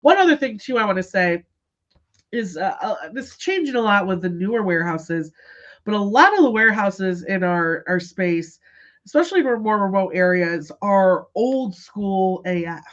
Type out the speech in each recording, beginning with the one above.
one other thing too I want to say is this is changing a lot with the newer warehouses, but a lot of the warehouses in our space, especially for more remote areas, are old school AF.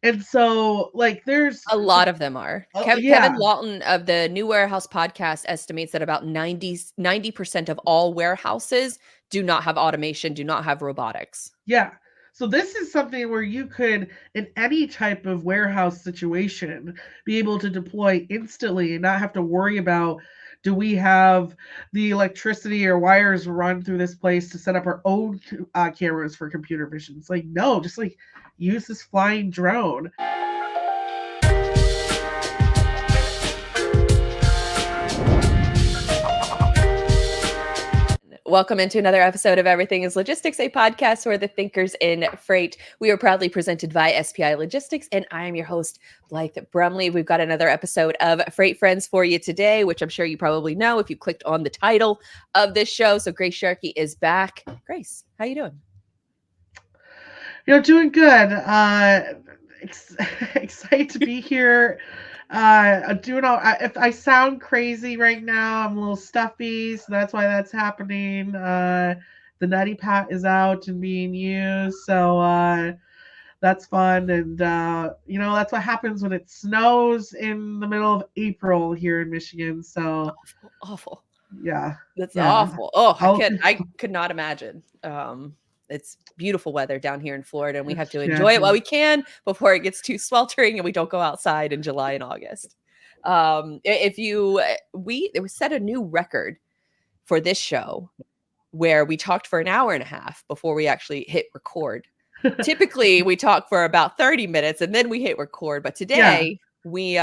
And so, like, there's A lot of them are. Kevin yeah, Lawton of the New Warehouse podcast estimates that about 90% of all warehouses do not have automation, do not have robotics. yeah. So this is something where you could, in any type of warehouse situation, be able to deploy instantly and not have to worry about, do we have the electricity or wires run through this place to set up our own cameras for computer vision? It's like, no, just like use this flying drone. Welcome into another episode of Everything is Logistics, a podcast where the thinkers in freight. We are proudly presented by SPI Logistics, and I am your host, Blythe Brumleve. We've got another episode of Freight Friends for you today, which I'm sure you probably know if you clicked on the title of this show. So Grace Sharkey is back. Grace, how you doing? Doing good. Excited to be here. Doing all. If I sound crazy right now, I'm a little stuffy, so that's why that's happening. The nutty pat is out and being used, so that's fun. And that's what happens when it snows in the middle of April here in Michigan. So Awful. yeah, That's yeah. awful. Oh, I could not imagine. It's beautiful weather down here in Florida, and we have to enjoy it while we can before it gets too sweltering and we don't go outside in July and August. We set a new record for this show where we talked for an hour and a half before we actually hit record. Typically, we talk for about 30 minutes and then we hit record, but today we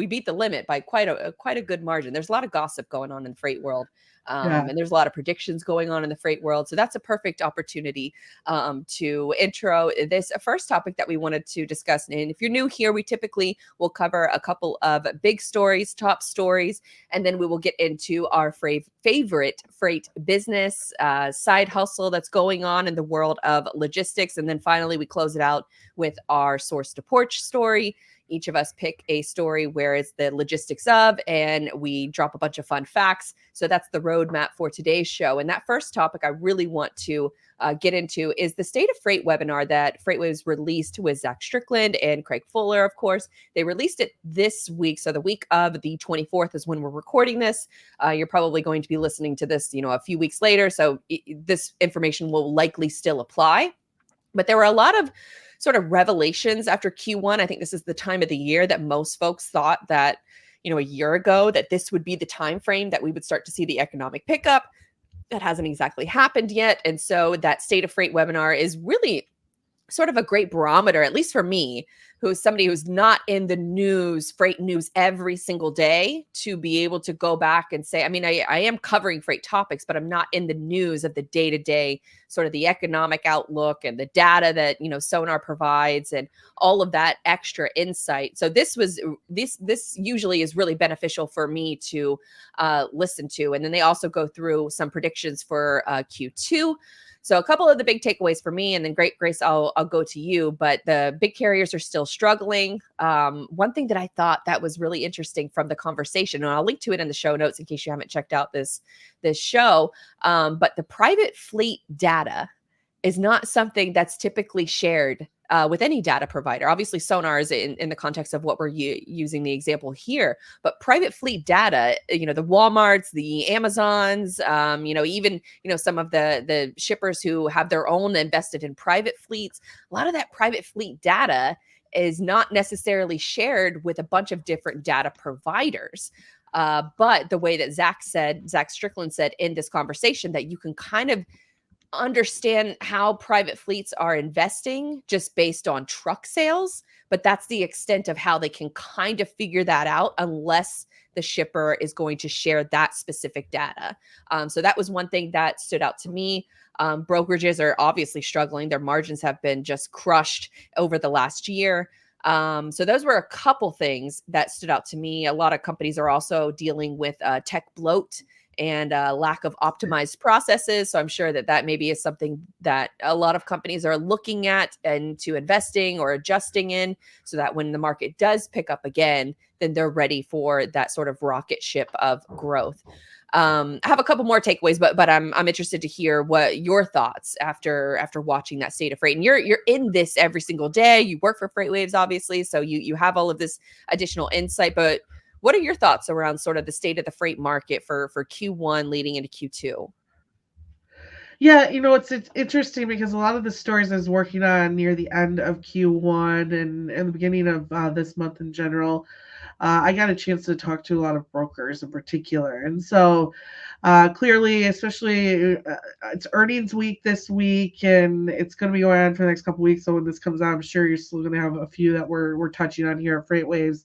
beat the limit by quite a good margin. There's a lot of gossip going on in the freight world. And there's a lot of predictions going on in the freight world. So that's a perfect opportunity to intro this first topic that we wanted to discuss. And if you're new here, we typically will cover a couple of big stories, top stories, and then we will get into our favorite freight business side hustle that's going on in the world of logistics. And then finally, we close it out with our source to porch story. Each of us pick a story where it's the logistics of, and we drop a bunch of fun facts. So that's the roadmap for today's show. And that first topic I really want to get into is the State of Freight webinar that FreightWaves released with Zach Strickland and Craig Fuller, of course. They released it this week. So the week of the 24th is when we're recording this. You're probably going to be listening to this, a few weeks later. So this information will likely still apply. But there were a lot of sort of revelations after Q1. I think this is the time of the year that most folks thought that, a year ago, that this would be the time frame that we would start to see the economic pickup. That hasn't exactly happened yet. And so that State of Freight webinar is really sort of a great barometer, at least for me, who's somebody who's not in the news, freight news every single day, to be able to go back and say, I am covering freight topics, but I'm not in the news of the day-to-day, sort of the economic outlook and the data that, Sonar provides and all of that extra insight. So this usually is really beneficial for me to listen to. And then they also go through some predictions for Q2. So a couple of the big takeaways for me, and then Grace, I'll go to you, but the big carriers are still struggling. One thing that I thought that was really interesting from the conversation, and I'll link to it in the show notes in case you haven't checked out this show, but the private fleet data is not something that's typically shared with any data provider. Obviously, Sonar is in the context of what we're using the example here, but private fleet data, the Walmarts, the Amazons, even, some of the shippers who have their own invested in private fleets, a lot of that private fleet data is not necessarily shared with a bunch of different data providers. But the way that Zach Strickland said in this conversation, that you can kind of understand how private fleets are investing just based on truck sales, but that's the extent of how they can kind of figure that out unless the shipper is going to share that specific data. So that was one thing that stood out to me. Brokerages are obviously struggling. Their margins have been just crushed over the last year. So those were a couple things that stood out to me. A lot of companies are also dealing with tech bloat and lack of optimized processes. So I'm sure that maybe is something that a lot of companies are looking at and to investing or adjusting in, so that when the market does pick up again, then they're ready for that sort of rocket ship of growth. I have a couple more takeaways, but I'm interested to hear what your thoughts after watching that state of freight. And you're in this every single day. You work for FreightWaves, obviously, so you have all of this additional insight. But what are your thoughts around sort of the state of the freight market for Q1 leading into Q2? Yeah, it's interesting because a lot of the stories I was working on near the end of Q1 and the beginning of this month in general, I got a chance to talk to a lot of brokers in particular. And so clearly, especially it's earnings week this week, and it's going to be going on for the next couple weeks. So when this comes out, I'm sure you're still going to have a few that we're touching on here at FreightWaves.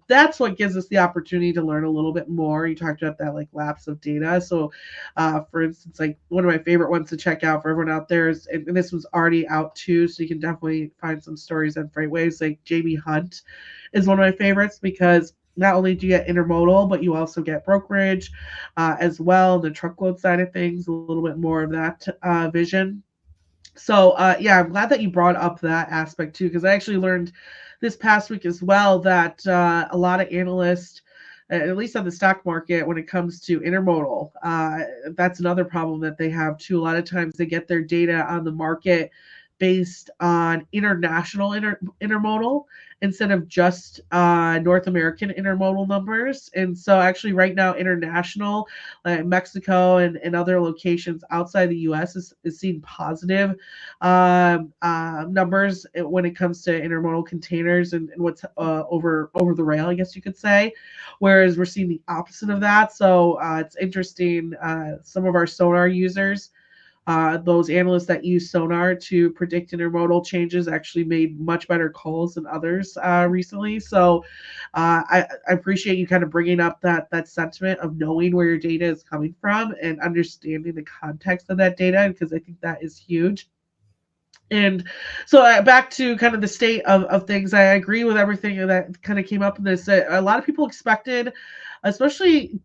That's what gives us the opportunity to learn a little bit more. You talked about that like lapse of data. So, for instance, like one of my favorite ones to check out for everyone out there is, and this was already out too, so you can definitely find some stories on FreightWaves. Like Jamie Hunt is one of my favorites because not only do you get intermodal, but you also get brokerage as well. The truckload side of things, a little bit more of that vision. So yeah, I'm glad that you brought up that aspect too, because I actually learned this past week as well that a lot of analysts, at least on the stock market, when it comes to intermodal, that's another problem that they have too. A lot of times they get their data on the market based on international intermodal instead of just North American intermodal numbers. And so actually right now international, like Mexico and other locations outside the US is seeing positive numbers when it comes to intermodal containers and what's over the rail, I guess you could say. Whereas we're seeing the opposite of that. So it's interesting. Some of our sonar users, those analysts that use sonar to predict intermodal changes, actually made much better calls than others recently. So I appreciate you kind of bringing up that sentiment of knowing where your data is coming from and understanding the context of that data, because I think that is huge. And so back to kind of the state of things, I agree with everything that kind of came up in this. A lot of people expected, especially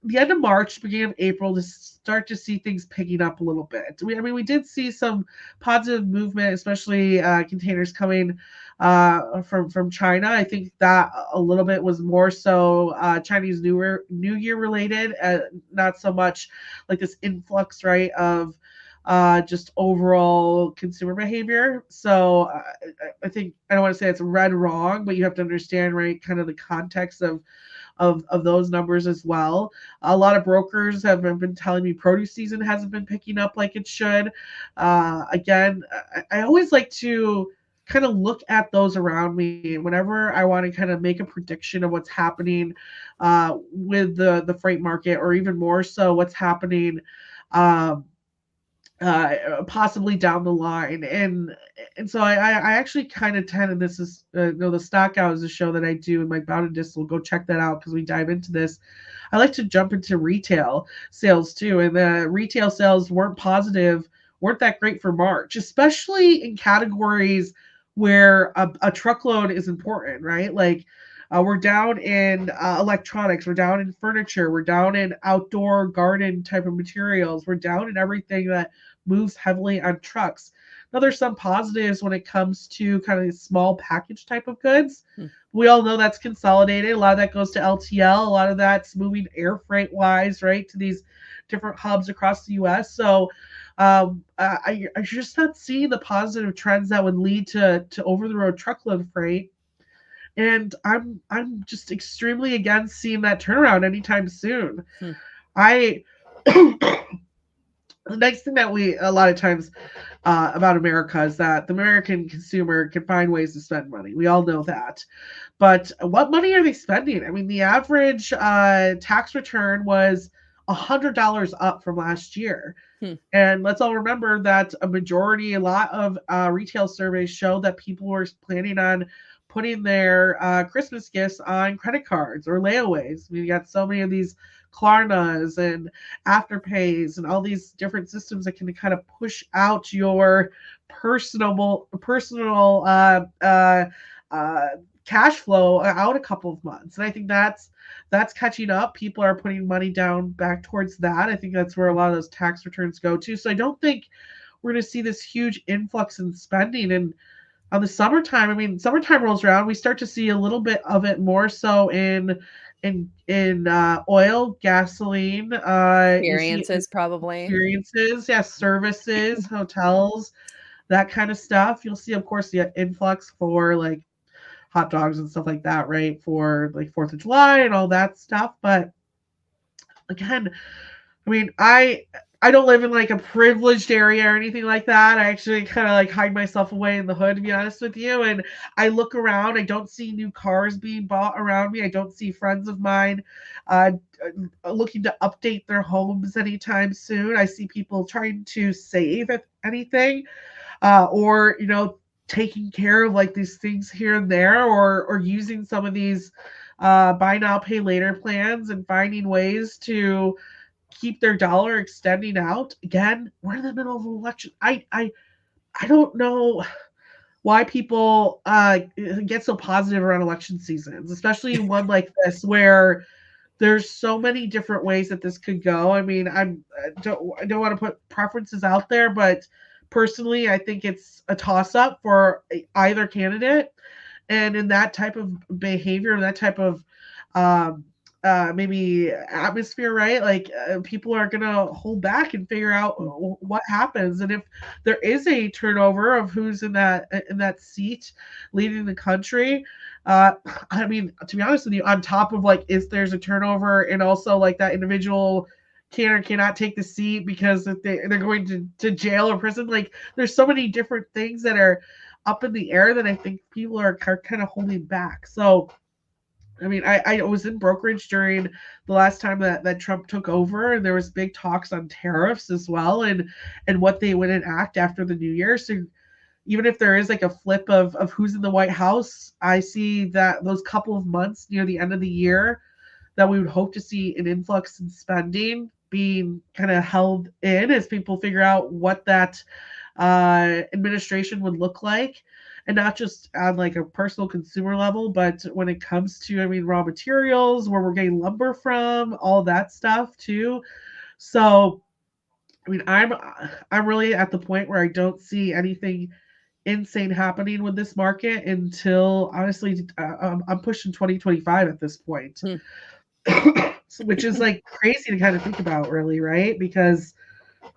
the end of March, beginning of April, to start to see things picking up a little bit. We did see some positive movement, especially containers coming from China. I think that a little bit was more so Chinese New Year related, not so much like this influx, right, of just overall consumer behavior. So I think, I don't want to say it's read wrong, but you have to understand, right, kind of the context of those numbers as well. A lot of brokers have been telling me produce season hasn't been picking up like it should. Again, I always like to kind of look at those around me whenever I want to kind of make a prediction of what's happening with the freight market, or even more so what's happening possibly down the line. And so I actually kind of tend, and this is the stock out is a show that I do in my bound and distal. Go check that out because we dive into this. I like to jump into retail sales too, and the retail sales weren't that great for March, especially in categories where a truckload is important, right? Like we're down in electronics, we're down in furniture, we're down in outdoor garden type of materials, we're down in everything that moves heavily on trucks. Now, there's some positives when it comes to kind of small package type of goods. We all know that's consolidated. A lot of that goes to LTL. A lot of that's moving air freight wise, right, to these different hubs across the U.S. So I just not seeing the positive trends that would lead to over the road truckload freight. And I'm just extremely against seeing that turnaround anytime soon. I The next thing that we a lot of times about America is that the American consumer can find ways to spend money. We all know that. But what money are they spending? I mean, the average tax return was $100 up from last year. And let's all remember that a lot of retail surveys show that people were planning on putting their Christmas gifts on credit cards or layaways. We got so many of these Klarnas and Afterpays and all these different systems that can kind of push out your personal cash flow out a couple of months. And I think that's catching up. People are putting money down back towards that. I think that's where a lot of those tax returns go to. So I don't think we're going to see this huge influx in spending. And on the summertime, I mean, summertime rolls around, we start to see a little bit of it more so in oil, gasoline. You see Experiences, probably. experiences, yeah, services, hotels, that kind of stuff. You'll see, of course, the influx for like hot dogs and stuff like that, right? For like Fourth of July and all that stuff. But again, I mean, I don't live in like a privileged area or anything like that. I actually kind of like hide myself away in the hood, to be honest with you. And I look around. I don't see new cars being bought around me. I don't see friends of mine uh, looking to update their homes anytime soon. I see people trying to save, if anything, or taking care of like these things here and there, or using some of these buy now pay later plans and finding ways to keep their dollar extending out. Again, we're in the middle of an election. I don't know why people get so positive around election seasons, especially one like this where there's so many different ways that this could go. I mean, I don't want to put preferences out there, but personally, I think it's a toss up for either candidate. And in that type of behavior, that type of um, maybe atmosphere, right? Like people are gonna hold back and figure out what happens, and if there is a turnover of who's in that seat leading the country. Uh, I mean, to be honest with you, on top of like, if there's a turnover and also like that individual can or cannot take the seat because if they're going to jail or prison, like there's so many different things that are up in the air that I think people are kind of holding back. So I mean, I was in brokerage during the last time that Trump took over, and there was big talks on tariffs as well, and what they would enact after the new year. So even if there is like a flip of who's in the White House, I see that those couple of months near the end of the year that we would hope to see an influx in spending being kind of held in as people figure out what that administration would look like, and not just on like a personal consumer level, but when it comes to, I mean, raw materials, where we're getting lumber from, all that stuff too. So I mean, I'm really at the point where I don't see anything insane happening with this market until honestly, I'm pushing 2025 at this point. Hmm. Which is like crazy to kind of think about, really, right? Because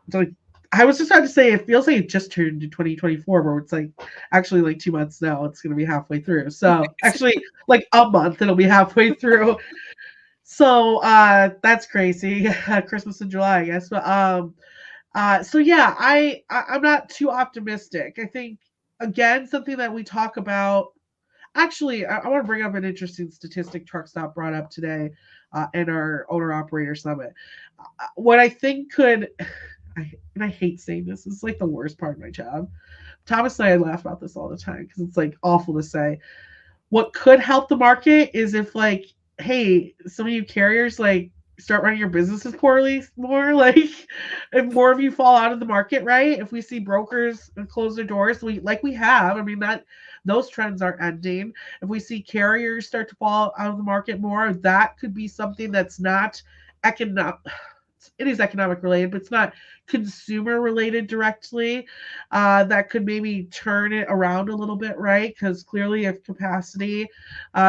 it's like, I was just about to say, it feels like it just turned to 2024, where it's like actually like 2 months now, it's going to be halfway through. So actually, like a month, it'll be halfway through. So that's crazy. Christmas in July, I guess. But so yeah, I'm not too optimistic. I think again, something that we talk about. Actually, I want to bring up an interesting statistic Truck Stop brought up today in our owner operator summit. What I think could, and I hate saying this, it's like the worst part of my job. Thomas and I laugh about this all the time because it's like awful to say. What could help the market is if like, hey, some of you carriers like start running your businesses poorly more, like if more of you fall out of the market, right? If we see brokers close their doors, we have, I mean, that those trends are ending. If we see carriers start to fall out of the market more, that could be something that's not economic. It is economic related, but it's not consumer related directly. That could maybe turn it around a little bit, right? Because clearly, if capacity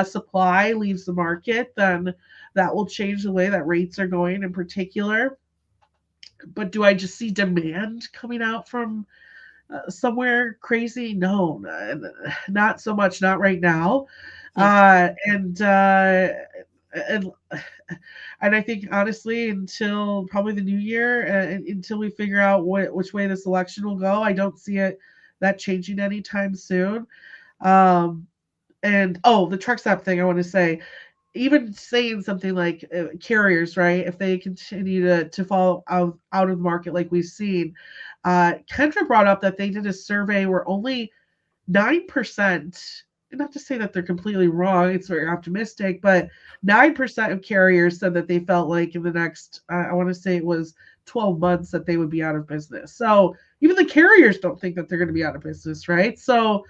supply leaves the market, then that will change the way that rates are going in particular. But do I just see demand coming out from somewhere crazy? No, not so much, not right now. Hmm. And and I think honestly, until probably the new year, and until we figure out which way this election will go, I don't see that changing anytime soon. Um, and oh, the truck stop thing, I want to say, even saying something like carriers, right? If they continue to fall out of the market like we've seen, Kendra brought up that they did a survey where only 9%, not to say that they're completely wrong, it's very optimistic, but 9% of carriers said that they felt like in the next, I want to say it was 12 months, that they would be out of business. So even the carriers don't think that they're going to be out of business, right? So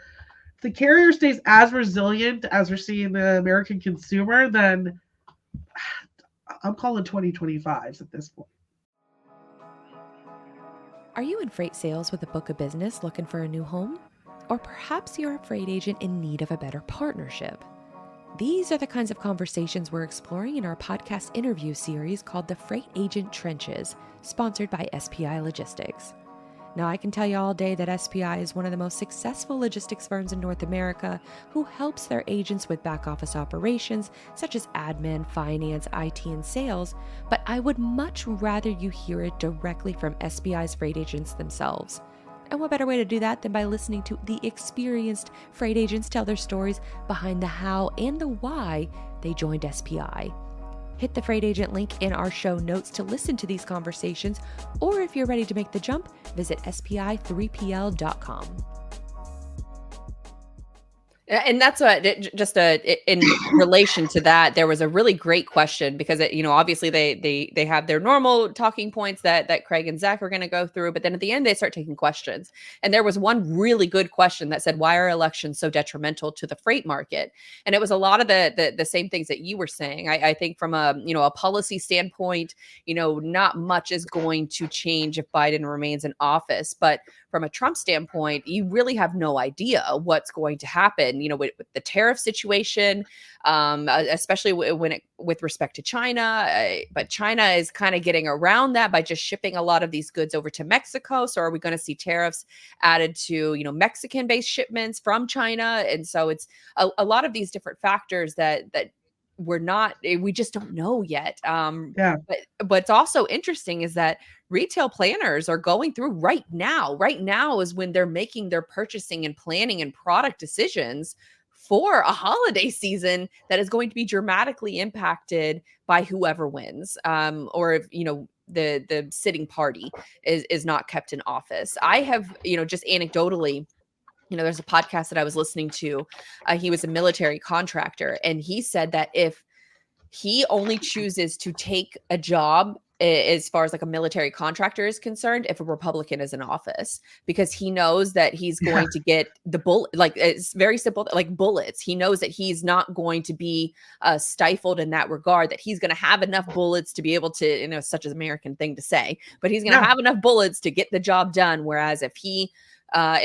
the carrier stays as resilient as we're seeing the American consumer, then I'm calling 2025s at this point. Are you in freight sales with a book of business looking for a new home? Or perhaps you're a freight agent in need of a better partnership? These are the kinds of conversations we're exploring in our podcast interview series called The Freight Agent Trenches, sponsored by SPI Logistics. Now, I can tell you all day that SPI is one of the most successful logistics firms in North America who helps their agents with back office operations such as admin, finance, IT, and sales, but I would much rather you hear it directly from SPI's freight agents themselves. And what better way to do that than by listening to the experienced freight agents tell their stories behind the how and the why they joined SPI. Hit the freight agent link in our show notes to listen to these conversations, or if you're ready to make the jump, visit spi3pl.com. And that's what, in relation to that, there was a really great question because, obviously they have their normal talking points that Craig and Zach are going to go through. But then at the end, they start taking questions. And there was one really good question that said, why are elections so detrimental to the freight market? And it was a lot of the same things that you were saying. I think from a policy standpoint, not much is going to change if Biden remains in office. But from a Trump standpoint, you really have no idea what's going to happen, with the tariff situation, especially with respect to China. But China is kind of getting around that by just shipping a lot of these goods over to Mexico. So are we going to see tariffs added to, Mexican-based shipments from China? And so it's a lot of these different factors that we just don't know yet. But what's also interesting is that retail planners are going through right now is when they're making their purchasing and planning and product decisions for a holiday season that is going to be dramatically impacted by whoever wins, or if, the sitting party is not kept in office. I have, just anecdotally, there's a podcast that I was listening to. He was a military contractor, and he said that if he only chooses to take a job as far as like a military contractor is concerned, if a Republican is in office, because he knows that he's going to get the bullet, like it's very simple, like bullets. He knows that he's not going to be stifled in that regard, that he's going to have enough bullets to be able to, such an American thing to say, but he's going to have enough bullets to get the job done. Whereas if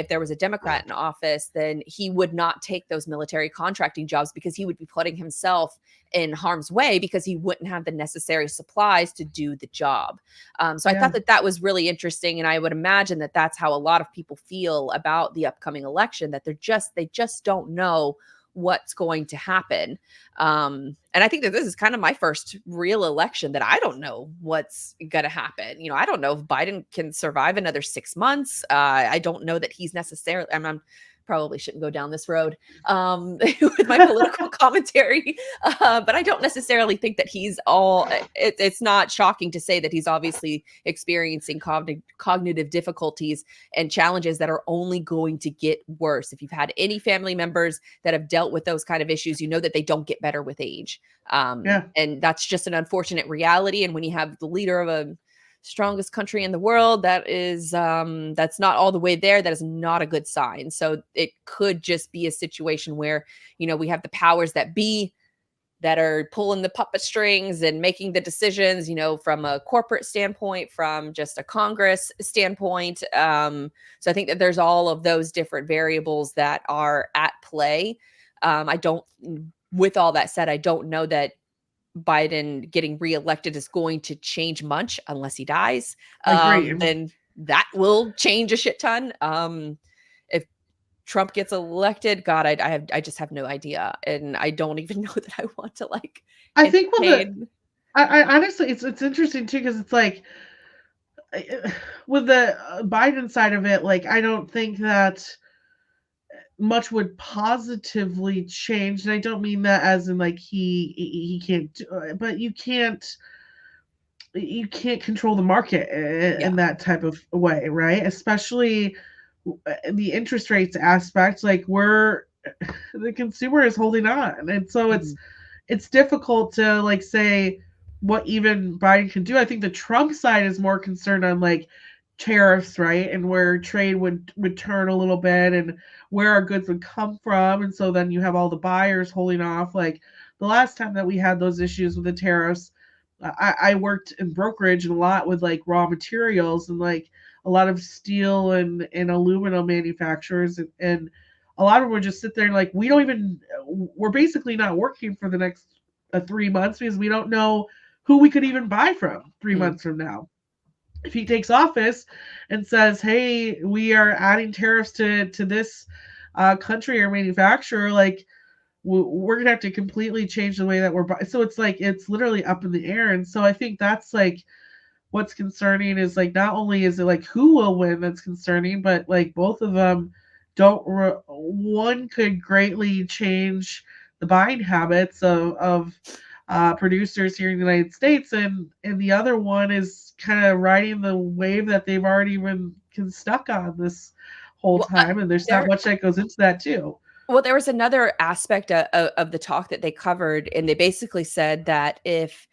there was a Democrat in office, then he would not take those military contracting jobs because he would be putting himself in harm's way because he wouldn't have the necessary supplies to do the job. So I thought that was really interesting. And I would imagine that that's how a lot of people feel about the upcoming election, that they just don't know what's going to happen. And I think that this is kind of my first real election that I don't know what's going to happen. I don't know if Biden can survive another 6 months. I don't know that he's necessarily, I'm probably shouldn't go down this road with my political commentary, but I don't necessarily think that he's it's not shocking to say that he's obviously experiencing cognitive difficulties and challenges that are only going to get worse. If you've had any family members that have dealt with those kind of issues, you know that they don't get better with age. And that's just an unfortunate reality. And when you have the leader of a strongest country in the world that is that's not all the way there, that is not a good sign. So it could just be a situation where we have the powers that be that are pulling the puppet strings and making the decisions, from a corporate standpoint, from just a Congress standpoint. So I think that there's all of those different variables that are at play. With all that said, I don't know that Biden getting reelected is going to change much unless he dies. Then that will change a shit ton. If Trump gets elected, God, I just have no idea, and I don't even know that I want to like. I think I honestly, it's interesting too, because it's like with the Biden side of it, like I don't think that much would positively change. And I don't mean that as in like he can't do it, but you can't control the market in that type of way, right? Especially the interest rates aspect, like the consumer is holding on. And so it's difficult to like say what even Biden can do. I think the Trump side is more concerned on like tariffs, right? And where trade would turn a little bit and where our goods would come from. And so then you have all the buyers holding off. Like the last time that we had those issues with the tariffs, I worked in brokerage and a lot with like raw materials and like a lot of steel and aluminum manufacturers and a lot of them would just sit there and like we don't even we're basically not working for the next 3 months because we don't know who we could even buy from three Mm. months from now. If he takes office and says, "Hey, we are adding tariffs to this country or manufacturer," like we're gonna have to completely change the way that we're buying. So it's like it's literally up in the air, and so I think that's like what's concerning is like not only is it like who will win that's concerning, but like both of them don't. One could greatly change the buying habits of producers here in the United States, and the other one is kind of riding the wave that they've already been stuck on this whole Well, time, and there's not there much that goes into that too. well, there was another aspect of the talk that they covered, and they basically said that if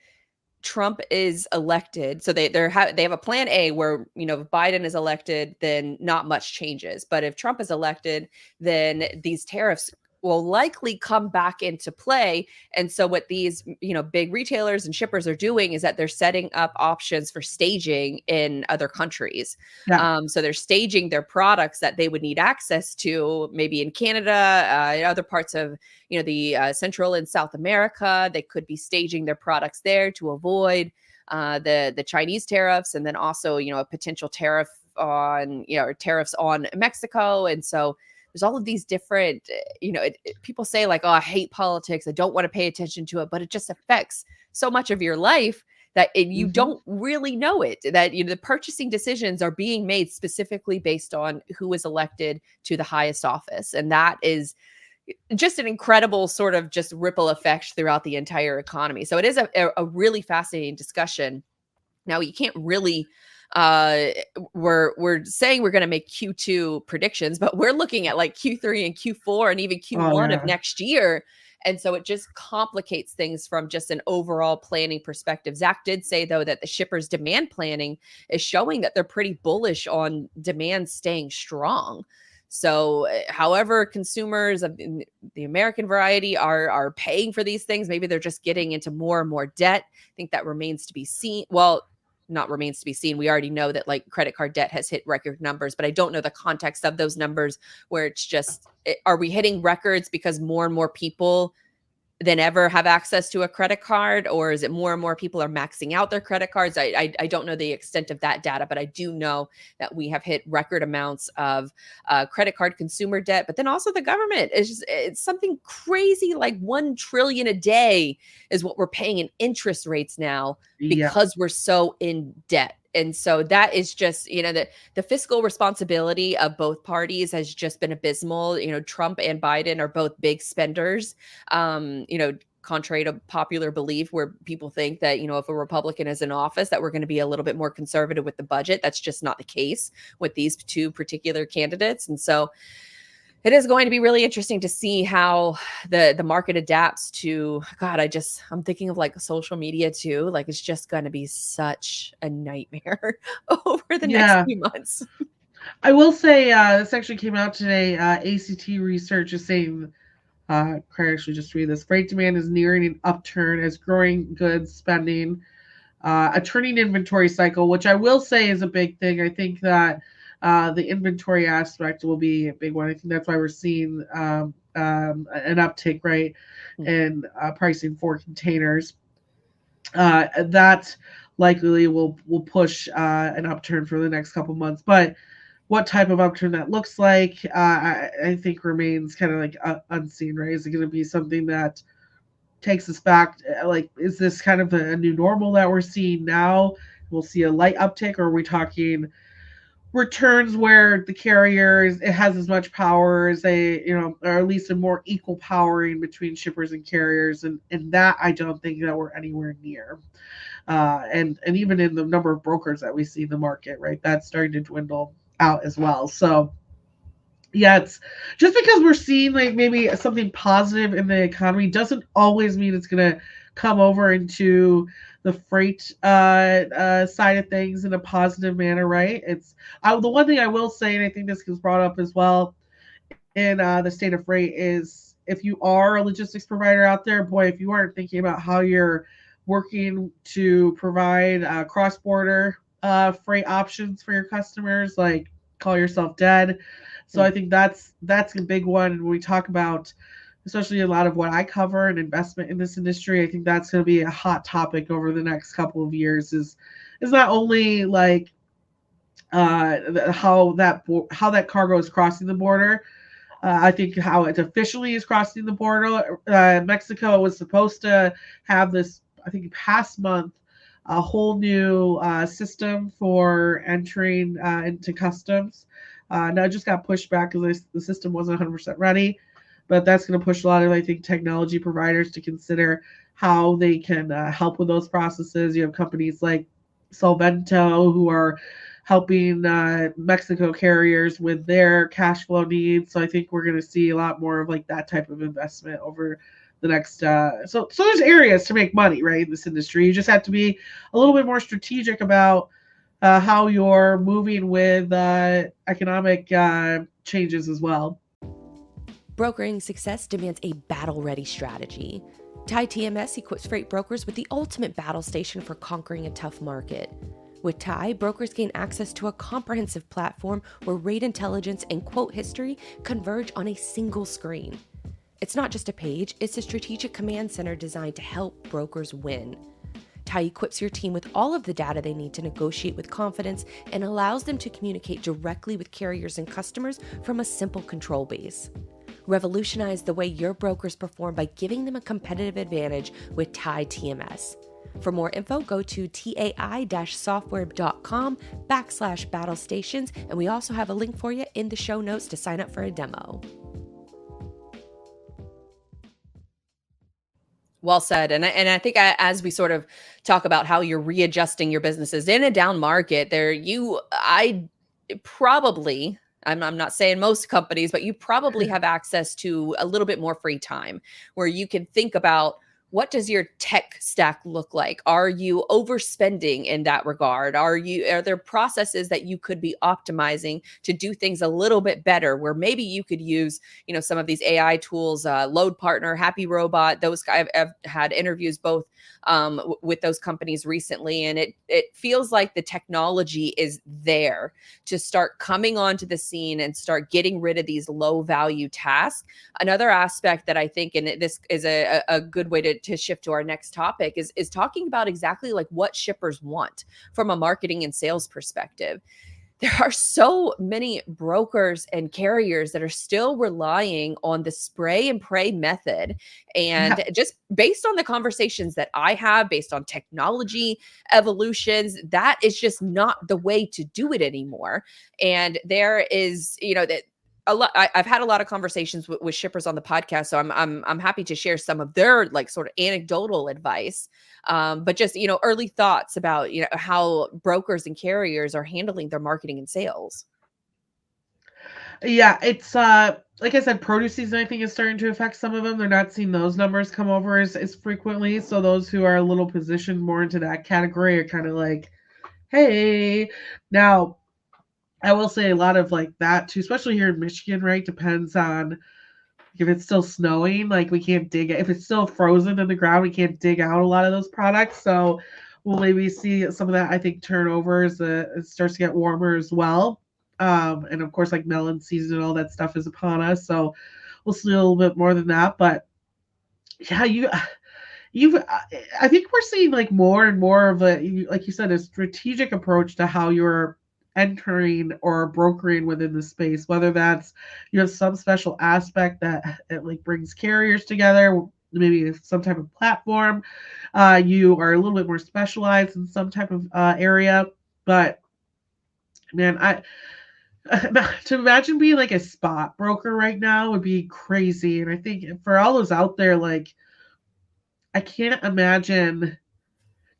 Trump is elected, so they have a plan A where, you know, if Biden is elected, then not much changes. But if Trump is elected, then these tariffs will likely come back into play. And so what these, you know, big retailers and shippers are doing is that they're setting up options for staging in other countries. Yeah, So they're staging their products that they would need access to, maybe in Canada, in other parts of, you know, the Central and South America. They could be staging their products there to avoid the Chinese tariffs, and then also, you know, a potential tariff on, you know, or tariffs on Mexico. And so there's all of these different, you know, people say like, oh, I hate politics, I don't want to pay attention to it, but it just affects so much of your life that you hmm don't really know it, that, you know, the purchasing decisions are being made specifically based on who is elected to the highest office. And that is just an incredible sort of just ripple effect throughout the entire economy. So it is a really fascinating discussion. Now you can't really uh we're saying we're going to make Q2 predictions, but we're looking at like Q3 and Q4 and even oh Q1 of yeah, next year. And so it just complicates things from just an overall planning perspective. Zach did say, though, that the shippers' demand planning is showing that they're pretty bullish on demand staying strong. So, however, consumers of the American variety are paying for these things, maybe they're just getting into more and more debt. I think that remains to be seen. Well, not remains to be seen. We already know that like credit card debt has hit record numbers, but I don't know the context of those numbers where it's just, are we hitting records because more and more people than ever have access to a credit card, or is it more and more people are maxing out their credit cards? I don't know the extent of that data, but I do know that we have hit record amounts of credit card consumer debt. But then also the government is just, it's something crazy like 1 trillion a day is what we're paying in interest rates now yeah, because we're so in debt. And so that is just, you know, the fiscal responsibility of both parties has just been abysmal. You know, Trump and Biden are both big spenders. You know, contrary to popular belief where people think that, you know, if a Republican is in office, that we're going to be a little bit more conservative with the budget. That's just not the case with these two particular candidates. And so it is going to be really interesting to see how the market adapts to, God, I'm thinking of like social media too. Like it's just going to be such a nightmare over the next yeah. few months. I will say this actually came out today. ACT research is saying, I actually just read this. Freight demand is nearing an upturn as growing goods spending, a turning inventory cycle, which I will say is a big thing. I think that the inventory aspect will be a big one. I think that's why we're seeing an uptick, right, Mm. in pricing for containers. That likely will push an upturn for the next couple months, but what type of upturn that looks like, I think remains kind of like unseen, right? Is it going to be something that takes us back? Like, is this kind of a new normal that we're seeing now? We'll see a light uptick, or are we talking returns where the carriers it has as much power as they, you know, or at least a more equal powering between shippers and carriers, and that I don't think that we're anywhere near. And even in the number of brokers that we see in the market, right, that's starting to dwindle out as well. So yeah, it's just because we're seeing like maybe something positive in the economy doesn't always mean it's gonna come over into the freight side of things in a positive manner, right? The one thing I will say, and I think this gets brought up as well in the state of freight, is if you are a logistics provider out there, boy, if you aren't thinking about how you're working to provide cross-border freight options for your customers, like call yourself dead. So I think that's a big one. And when we talk about, especially a lot of what I cover and investment in this industry, I think that's going to be a hot topic over the next couple of years. Is not only like how that cargo is crossing the border. I think how it officially is crossing the border. Mexico was supposed to have this, I think, past month, a whole new system for entering into customs. Now it just got pushed back because the system wasn't 100% ready. But that's going to push a lot of, I think, technology providers to consider how they can help with those processes. You have companies like Solvento who are helping Mexico carriers with their cash flow needs. So I think we're going to see a lot more of like that type of investment over the next. So there's areas to make money, right, in this industry. You just have to be a little bit more strategic about how you're moving with economic changes as well. Brokering success demands a battle-ready strategy. TIE TMS equips freight brokers with the ultimate battle station for conquering a tough market. With TIE, brokers gain access to a comprehensive platform where rate intelligence and quote history converge on a single screen. It's not just a page, it's a strategic command center designed to help brokers win. TIE equips your team with all of the data they need to negotiate with confidence and allows them to communicate directly with carriers and customers from a simple control base. Revolutionize the way your brokers perform by giving them a competitive advantage with TIE TMS. For more info, go to tai-software.com/battle stations, and we also have a link for you in the show notes to sign up for a demo. Well said. And I think as we sort of talk about how you're readjusting your businesses in a down market, I'm not saying most companies, but you probably have access to a little bit more free time where you can think about, what does your tech stack look like? Are you overspending in that regard? Are there processes that you could be optimizing to do things a little bit better, where maybe you could use, some of these AI tools, Load Partner, Happy Robot, those guys. I've had interviews both with those companies recently, and it feels like the technology is there to start coming onto the scene and start getting rid of these low value tasks. Another aspect that I think, and this is a good way to shift to our next topic, is talking about exactly like what shippers want from a marketing and sales perspective. There are so many brokers and carriers that are still relying on the spray and pray method. And just based on the conversations that I have, based on technology evolutions, that is just not the way to do it anymore. And there is, that a lot. I've had a lot of conversations with shippers on the podcast, so I'm happy to share some of their like sort of anecdotal advice, but just early thoughts about how brokers and carriers are handling their marketing and sales. Yeah, it's like I said, produce season I think is starting to affect some of them. They're not seeing those numbers come over as frequently. So those who are a little positioned more into that category are kind of like, hey, now I will say a lot of like that too, especially here in Michigan, right? Depends on if it's still snowing, like we can't dig it. If it's still frozen in the ground, we can't dig out a lot of those products. So we'll maybe see some of that, I think, turnover as it starts to get warmer as well. And of course, like melon season and all that stuff is upon us. So we'll see a little bit more than that. But yeah, I think we're seeing like more and more of like you said, a strategic approach to how you're entering or brokering within the space, whether that's you have some special aspect that it like brings carriers together, maybe some type of platform. You are a little bit more specialized in some type of area. But man, to imagine being like a spot broker right now would be crazy. And I think for all those out there, like I can't imagine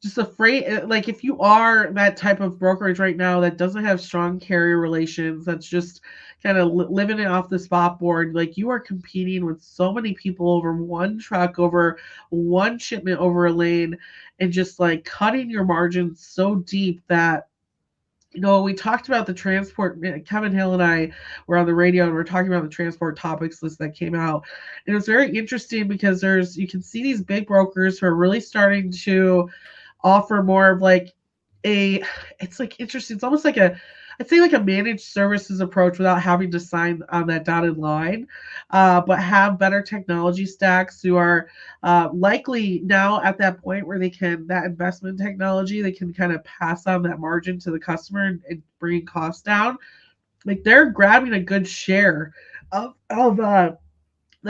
just afraid, like if you are that type of brokerage right now that doesn't have strong carrier relations, that's just kind of living it off the spot board, like you are competing with so many people over one truck, over one shipment, over a lane, and just like cutting your margins so deep that we talked about the transport. Kevin Hill and I were on the radio and we're talking about the transport topics list that came out. And it was very interesting because you can see these big brokers who are really starting to offer more of like it's like interesting. It's almost like I'd say like a managed services approach without having to sign on that dotted line, but have better technology stacks who are likely now at that point where that investment technology, they can kind of pass on that margin to the customer and bring costs down. Like they're grabbing a good share of the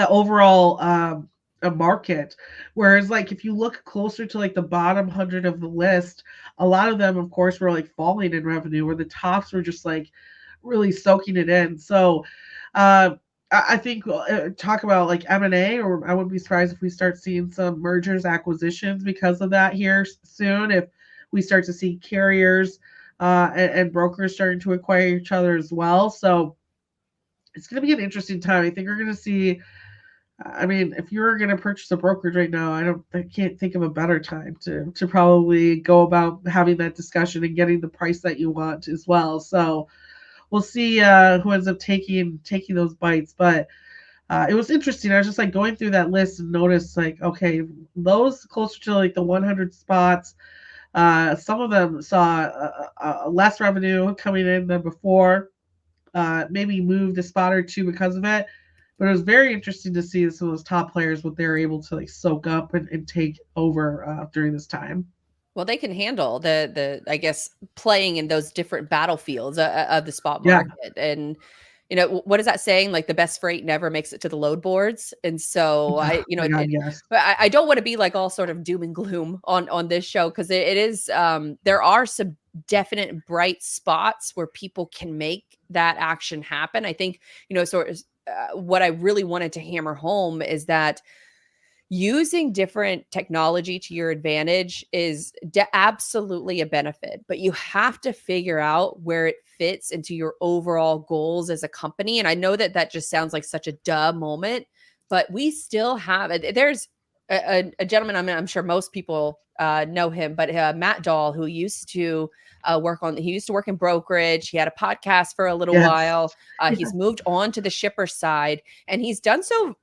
overall a market. Whereas like if you look closer to like the bottom 100 of the list, a lot of them of course were like falling in revenue, where the tops were just like really soaking it in. So I think talk about like M&A, or I wouldn't be surprised if we start seeing some mergers, acquisitions because of that here soon, if we start to see carriers and brokers starting to acquire each other as well. So it's going to be an interesting time. I think we're going to see, I mean, if you're going to purchase a brokerage right now, I can't think of a better time to probably go about having that discussion and getting the price that you want as well. So we'll see who ends up taking those bites. But it was interesting. I was just like going through that list and noticed like, okay, those closer to like the 100 spots, some of them saw less revenue coming in than before. Maybe moved a spot or two because of it. But it was very interesting to see some of those top players, what they're able to like soak up and take over during this time. Well, they can handle the I guess playing in those different battlefields of the spot Yeah. market. And what is that saying? Like the best freight never makes it to the load boards. And so Oh my God, yes. but I don't want to be like all sort of doom and gloom on this show, because it is there are some definite bright spots where people can make that action happen. I think sort of what I really wanted to hammer home is that using different technology to your advantage is absolutely a benefit, but you have to figure out where it fits into your overall goals as a company. And I know that that just sounds like such a duh moment, but we still have there's a gentleman, I'm sure most people know him, but Matt Dahl, who used to he used to work in brokerage. He had a podcast for a little Yes. while. He's moved on to the shipper side, and he's done so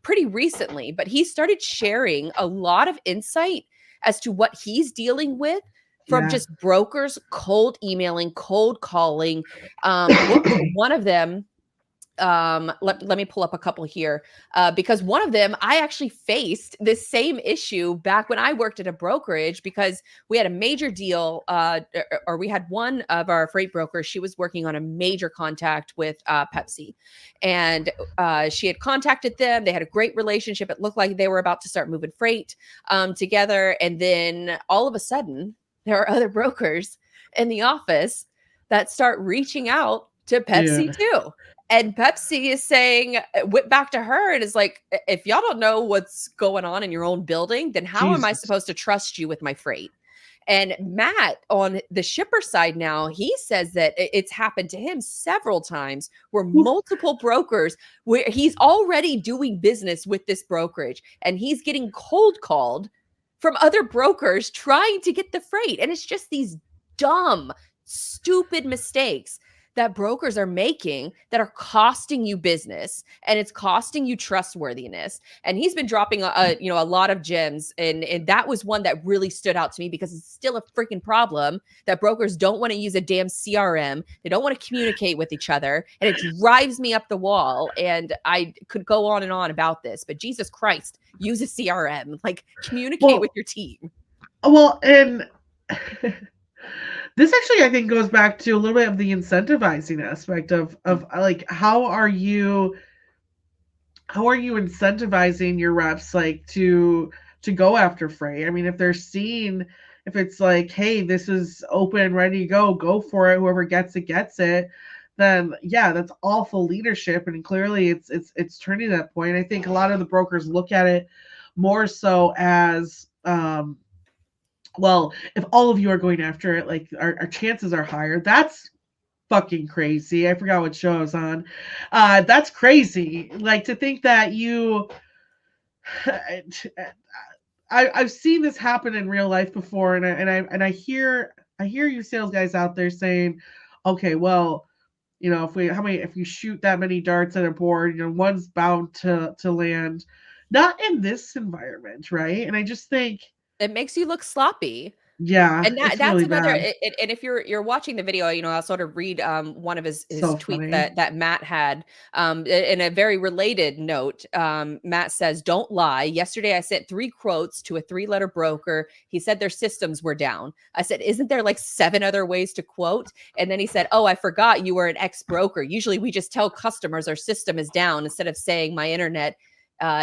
pretty recently, but he started sharing a lot of insight as to what he's dealing with from Yeah. just brokers cold emailing, cold calling. One of them, let me pull up a couple here, because one of them, I actually faced this same issue back when I worked at a brokerage, because we had a major deal, or we had one of our freight brokers. She was working on a major contact with Pepsi, and she had contacted them. They had a great relationship. It looked like they were about to start moving freight together. And then all of a sudden, there are other brokers in the office that start reaching out to Pepsi Dude. too. And Pepsi is saying, went back to her and is like, if y'all don't know what's going on in your own building, then how am I Jesus. supposed to trust you with my freight? And Matt on the shipper side now, he says that it's happened to him several times where multiple brokers, where he's already doing business with this brokerage and he's getting cold called from other brokers trying to get the freight. And it's just these dumb, stupid mistakes that brokers are making that are costing you business, and it's costing you trustworthiness. And he's been dropping a lot of gems, and that was one that really stood out to me, because it's still a freaking problem that brokers don't want to use a damn CRM. They don't want to communicate with each other, and it drives me up the wall. And I could go on and on about this, but Jesus Christ, use a CRM, like communicate with your team. Well, and this actually, I think, goes back to a little bit of the incentivizing aspect of like how are you incentivizing your reps like to go after freight? I mean, if they're seeing, if it's like, hey, this is open, ready to go for it. Whoever gets it, then yeah, that's awful leadership, and clearly it's turning that point. I think a lot of the brokers look at it more so as well, if all of you are going after it, like our chances are higher. That's fucking crazy. I forgot what show I was on. That's crazy. Like to think that you I've seen this happen in real life before, and I hear you sales guys out there saying, okay, well, you know, if you shoot that many darts at a board, you know, one's bound to land. Not in this environment, right? And I just think, It makes you look sloppy. yeah, And it's that's really another bad. and if you're watching the video, you know, I'll sort of read, one of his So tweets funny. that Matt had, in a very related note. Matt says, "Don't lie. Yesterday, I sent 3 quotes to a 3-letter broker. He said their systems were down. I said, 'Isn't there like 7 other ways to quote?' And then he said, 'Oh, I forgot you were an ex-broker. Usually we just tell customers our system is down instead of saying my internet,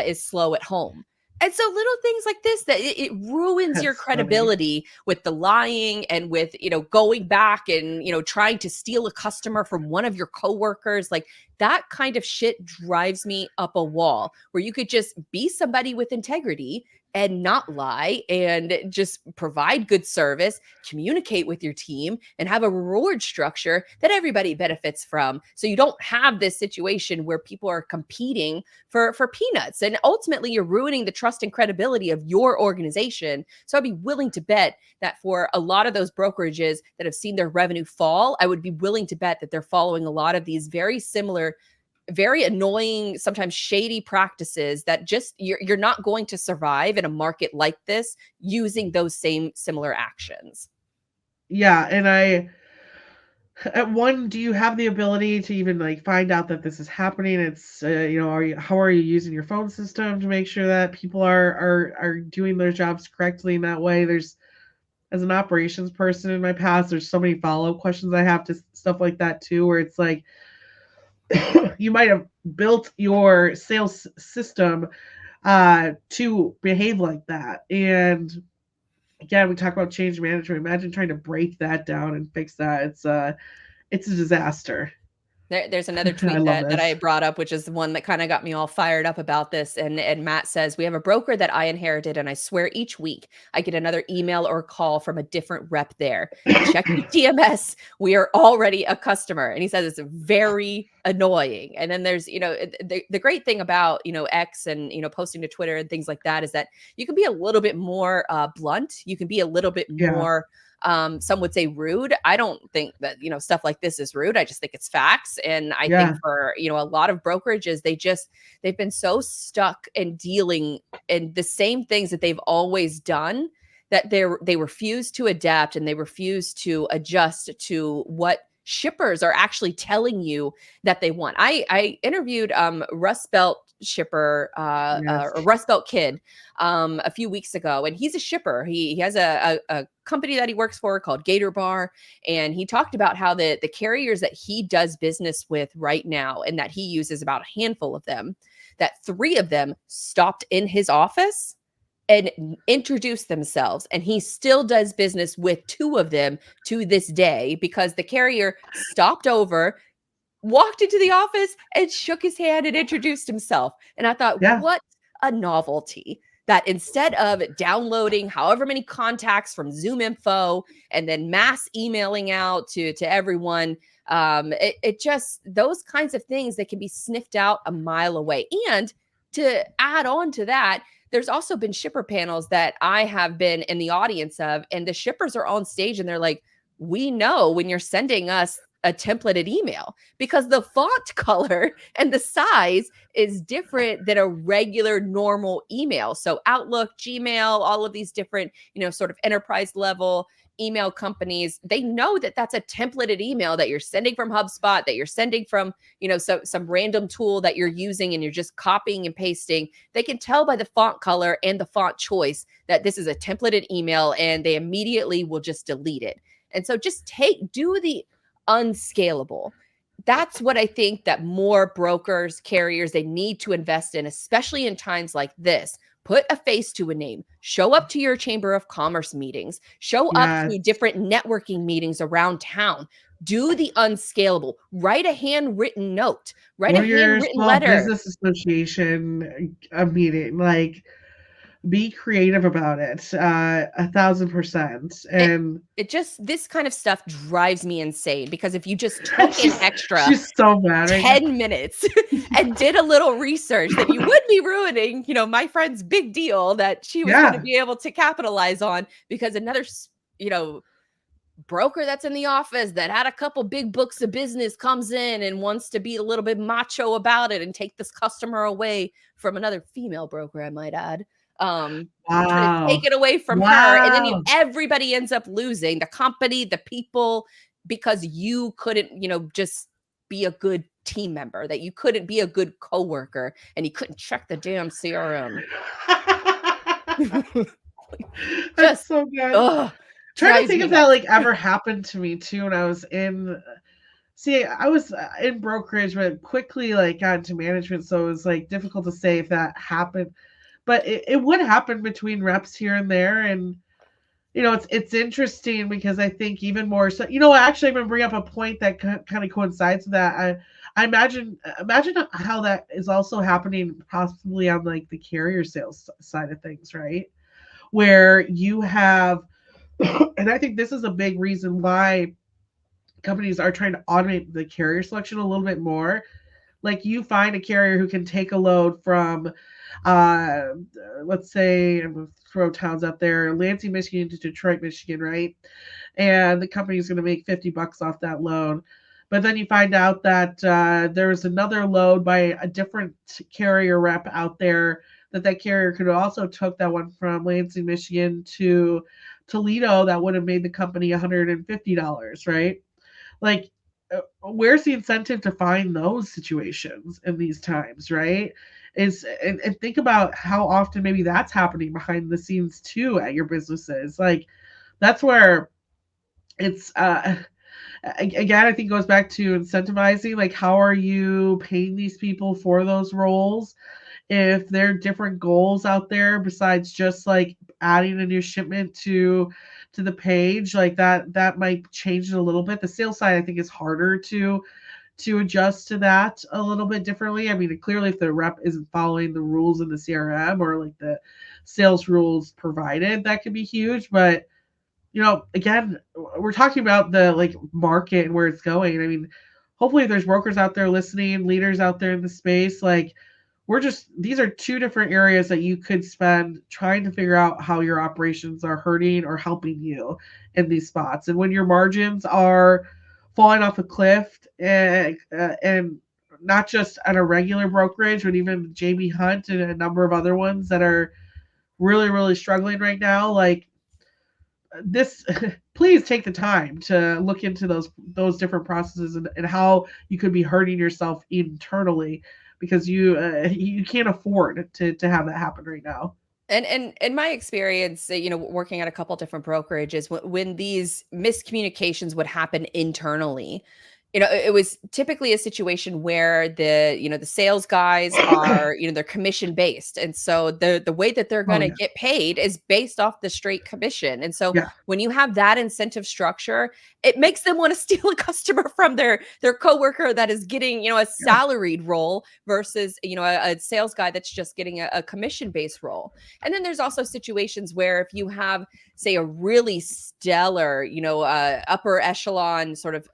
is slow at home.'" And so little things like this that it ruins your That's funny. credibility with the lying and with, you know, going back and, you know, trying to steal a customer from one of your coworkers. Like that kind of shit drives me up a wall where you could just be somebody with integrity and not lie and just provide good service, communicate with your team, and have a reward structure that everybody benefits from. So you don't have this situation where people are competing for peanuts. And ultimately, you're ruining the trust and credibility of your organization. So I'd be willing to bet that for a lot of those brokerages that have seen their revenue fall, I would be willing to bet that they're following a lot of these very similar, very annoying, sometimes shady practices that just you're not going to survive in a market like this using those same similar actions. Yeah, and at one, do you have the ability to even like find out that this is happening? It's you know, how are you using your phone system to make sure that people are doing their jobs correctly in that way? There's as an operations person in my past, there's so many follow-up questions I have to stuff like that too, where it's like you might have built your sales system to behave like that. And again, we talk about change management. Imagine trying to break that down and fix that. It's a disaster. There's another I tweet love that I this. brought up, which is the one that kind of got me all fired up about this. And Matt says, "We have a broker that I inherited, and I swear each week I get another email or call from a different rep there. Check your TMS. We are already a customer." And he says it's very annoying. And then there's, you know, the great thing about, you know, X and, you know, posting to Twitter and things like that is that you can be a little bit more blunt. You can be a little bit Yeah, more, some would say rude. I don't think that, you know, stuff like this is rude. I just think it's facts. And I think yeah, for, you know, a lot of brokerages, they've been so stuck in dealing in the same things that they've always done that they refuse to adapt and they refuse to adjust to what shippers are actually telling you that they want. I interviewed Rust Belt shipper, yes, or Rust Belt kid, a few weeks ago, and he's a shipper. He has a company that he works for called Gator Bar, and he talked about how the carriers that he does business with right now, and that he uses about a handful of them, that 3 of them stopped in his office and introduced themselves, and he still does business with 2 of them to this day because the carrier stopped over, walked into the office and shook his hand and introduced himself. And I thought, yeah, what a novelty that instead of downloading however many contacts from Zoom info and then mass emailing out to everyone, it just, those kinds of things that can be sniffed out a mile away. And to add on to that, there's also been shipper panels that I have been in the audience of, and the shippers are on stage and they're like, "We know when you're sending us a templated email because the font color and the size is different than a regular normal email." So Outlook, Gmail, all of these different, you know, sort of enterprise level email companies, they know that that's a templated email that you're sending from HubSpot, that you're sending from, you know, some random tool that you're using and you're just copying and pasting. They can tell by the font color and the font choice that this is a templated email, and they immediately will just delete it. And so just do the unscalable. That's what I think that more brokers, carriers, they need to invest in, especially in times like this. Put a face to a name. Show up to your Chamber of Commerce meetings. Show up yeah. to different networking meetings around town. Do the unscalable. Write a handwritten note. Write a Or your handwritten small letter. business association meeting. Like, be creative about it, 1,000%. It And it just this kind of stuff drives me insane because if you just took an she's extra she's so mad right now. 10 minutes and did a little research, then you would be ruining, my friend's big deal that she was going to Yeah. be able to capitalize on because another, broker that's in the office that had a couple big books of business comes in and wants to be a little bit macho about it and take this customer away from another female broker, I might add. Trying to take Wow. it away from her. And then Wow. everybody ends up losing, the company, the people, because you couldn't, just be a good team member, that you couldn't be a good coworker and you couldn't check the damn CRM. That's Just, so good. ugh, Trying to drives think me if that nuts. like ever happened to me too when I was in. See, I was in brokerage, but quickly like got into management, so it was like difficult to say if that happened. But it would happen between reps here and there, and it's interesting because I think even more so. Actually, I'm gonna bring up a point that kind of coincides with that. I imagine how that is also happening possibly on like the carrier sales side of things, right? Where you have, and I think this is a big reason why companies are trying to automate the carrier selection a little bit more. Like you find a carrier who can take a load from, uh, let's say, I'm going to throw towns out there, Lansing, Michigan to Detroit, Michigan, right? And the company is going to make $50 off that load. But then you find out that there's another load by a different carrier rep out there that carrier could have also took that one from Lansing, Michigan to Toledo that would have made the company $150, right? Like, where's the incentive to find those situations in these times, right? And think about how often maybe that's happening behind the scenes too at your businesses. Like, that's where it's again, I think it goes back to incentivizing. Like, how are you paying these people for those roles? If there are different goals out there besides just like adding a new shipment to the page, like that might change it a little bit. The sales side I think is harder to adjust to that a little bit differently. I mean, clearly if the rep isn't following the rules in the CRM or like the sales rules provided, that could be huge. But again, we're talking about the like market and where it's going. I mean, hopefully there's brokers out there listening, leaders out there in the space. Like, these are two different areas that you could spend trying to figure out how your operations are hurting or helping you in these spots. And when your margins are falling off a cliff, and not just at a regular brokerage, but even JB Hunt and a number of other ones that are really, really struggling right now, like this, please take the time to look into those different processes and how you could be hurting yourself internally because you can't afford to have that happen right now. And in my experience, working at a couple different brokerages, when these miscommunications would happen internally, it was typically a situation where the sales guys are, they're commission based. And so the way that they're Oh going to yeah. get paid is based off the straight commission. And so Yeah. when you have that incentive structure, it makes them want to steal a customer from their coworker that is getting, a Yeah. salaried role versus, a sales guy that's just getting a commission based role. And then there's also situations where if you have, say, a really stellar, upper echelon sort of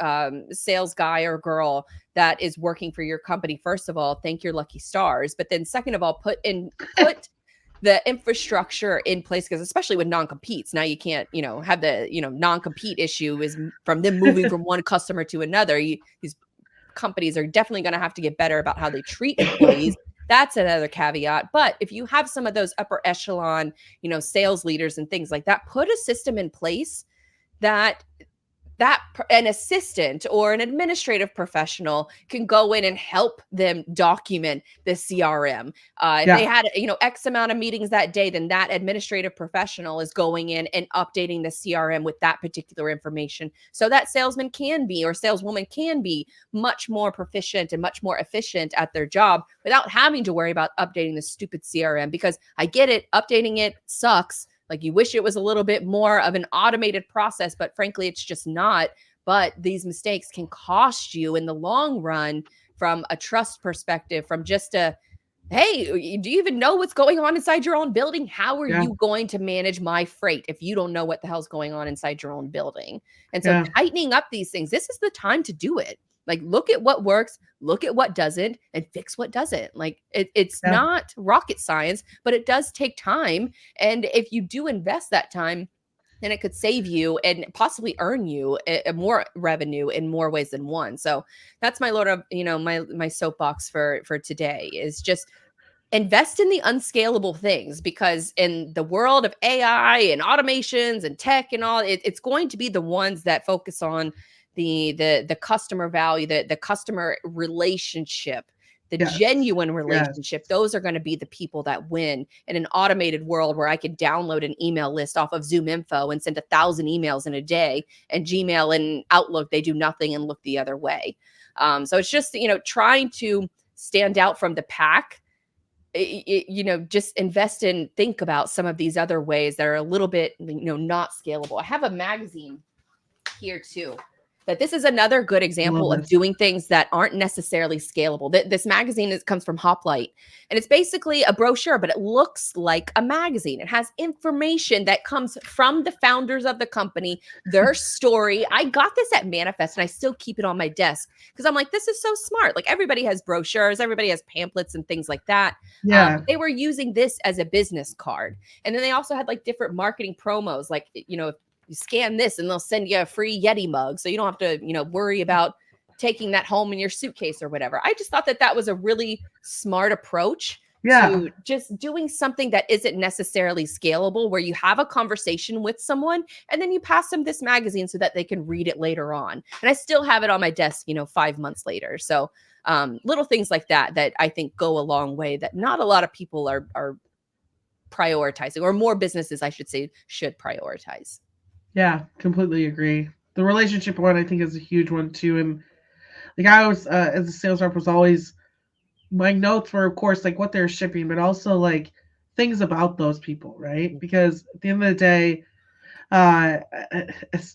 sales guy or girl that is working for your company, first of all, thank your lucky stars. But then second of all, put the infrastructure in place, because especially with non-competes, now you can't, have the, non-compete issue is from them moving from one customer to another. These companies are definitely going to have to get better about how they treat employees. That's another caveat. But if you have some of those upper echelon, sales leaders and things like that, put a system in place that an assistant or an administrative professional can go in and help them document the CRM. If they Yeah. had, X amount of meetings that day, then that administrative professional is going in and updating the CRM with that particular information. So that salesman can be, or saleswoman can be, much more proficient and much more efficient at their job without having to worry about updating the stupid CRM. Because I get it, updating it sucks. Like, you wish it was a little bit more of an automated process, but frankly, it's just not. But these mistakes can cost you in the long run from a trust perspective, from just a Hey, do you even know what's going on inside your own building? How are Yeah. you going to manage my freight if you don't know what the hell's going on inside your own building? And so Yeah. tightening up these things, this is the time to do it. Like, look at what works, look at what doesn't, and fix what doesn't. Like, it's Yeah. not rocket science, but it does take time. And if you do invest that time, then it could save you and possibly earn you more revenue in more ways than one. So that's my load of, my soapbox for today is just invest in the unscalable things, because in the world of AI and automations and tech and all, it's going to be the ones that focus on the customer value, the customer relationship, the Yes. genuine Yes. relationship. Those are going to be the people that win in an automated world where I can download an email list off of Zoom Info and send 1,000 emails in a day, and Gmail and Outlook, they do nothing and look the other way. So it's just, trying to stand out from the pack. Just invest in, think about some of these other ways that are a little bit, not scalable. I have a magazine here too, that this is another good I love example of this. doing things that aren't necessarily scalable. This magazine comes from Hoplite, and it's basically a brochure, but it looks like a magazine. It has information that comes from the founders of the company, their story. I got this at Manifest, and I still keep it on my desk because I'm like, this is so smart. Like, everybody has brochures, everybody has pamphlets and things like that. Yeah. But they were using this as a business card. And then they also had like different marketing promos, like, you scan this and they'll send you a free Yeti mug. So you don't have to, worry about taking that home in your suitcase or whatever. I just thought that that was a really smart approach Yeah. to just doing something that isn't necessarily scalable, where you have a conversation with someone and then you pass them this magazine so that they can read it later on. And I still have it on my desk, 5 months later. So little things like that I think go a long way, that not a lot of people are prioritizing, or more businesses, I should say, should prioritize. Yeah. Completely agree. The relationship one, I think, is a huge one too. And like I was, as a sales rep, was always, my notes were, of course, like what they're shipping, but also like things about those people, right? Because at the end of the day, uh,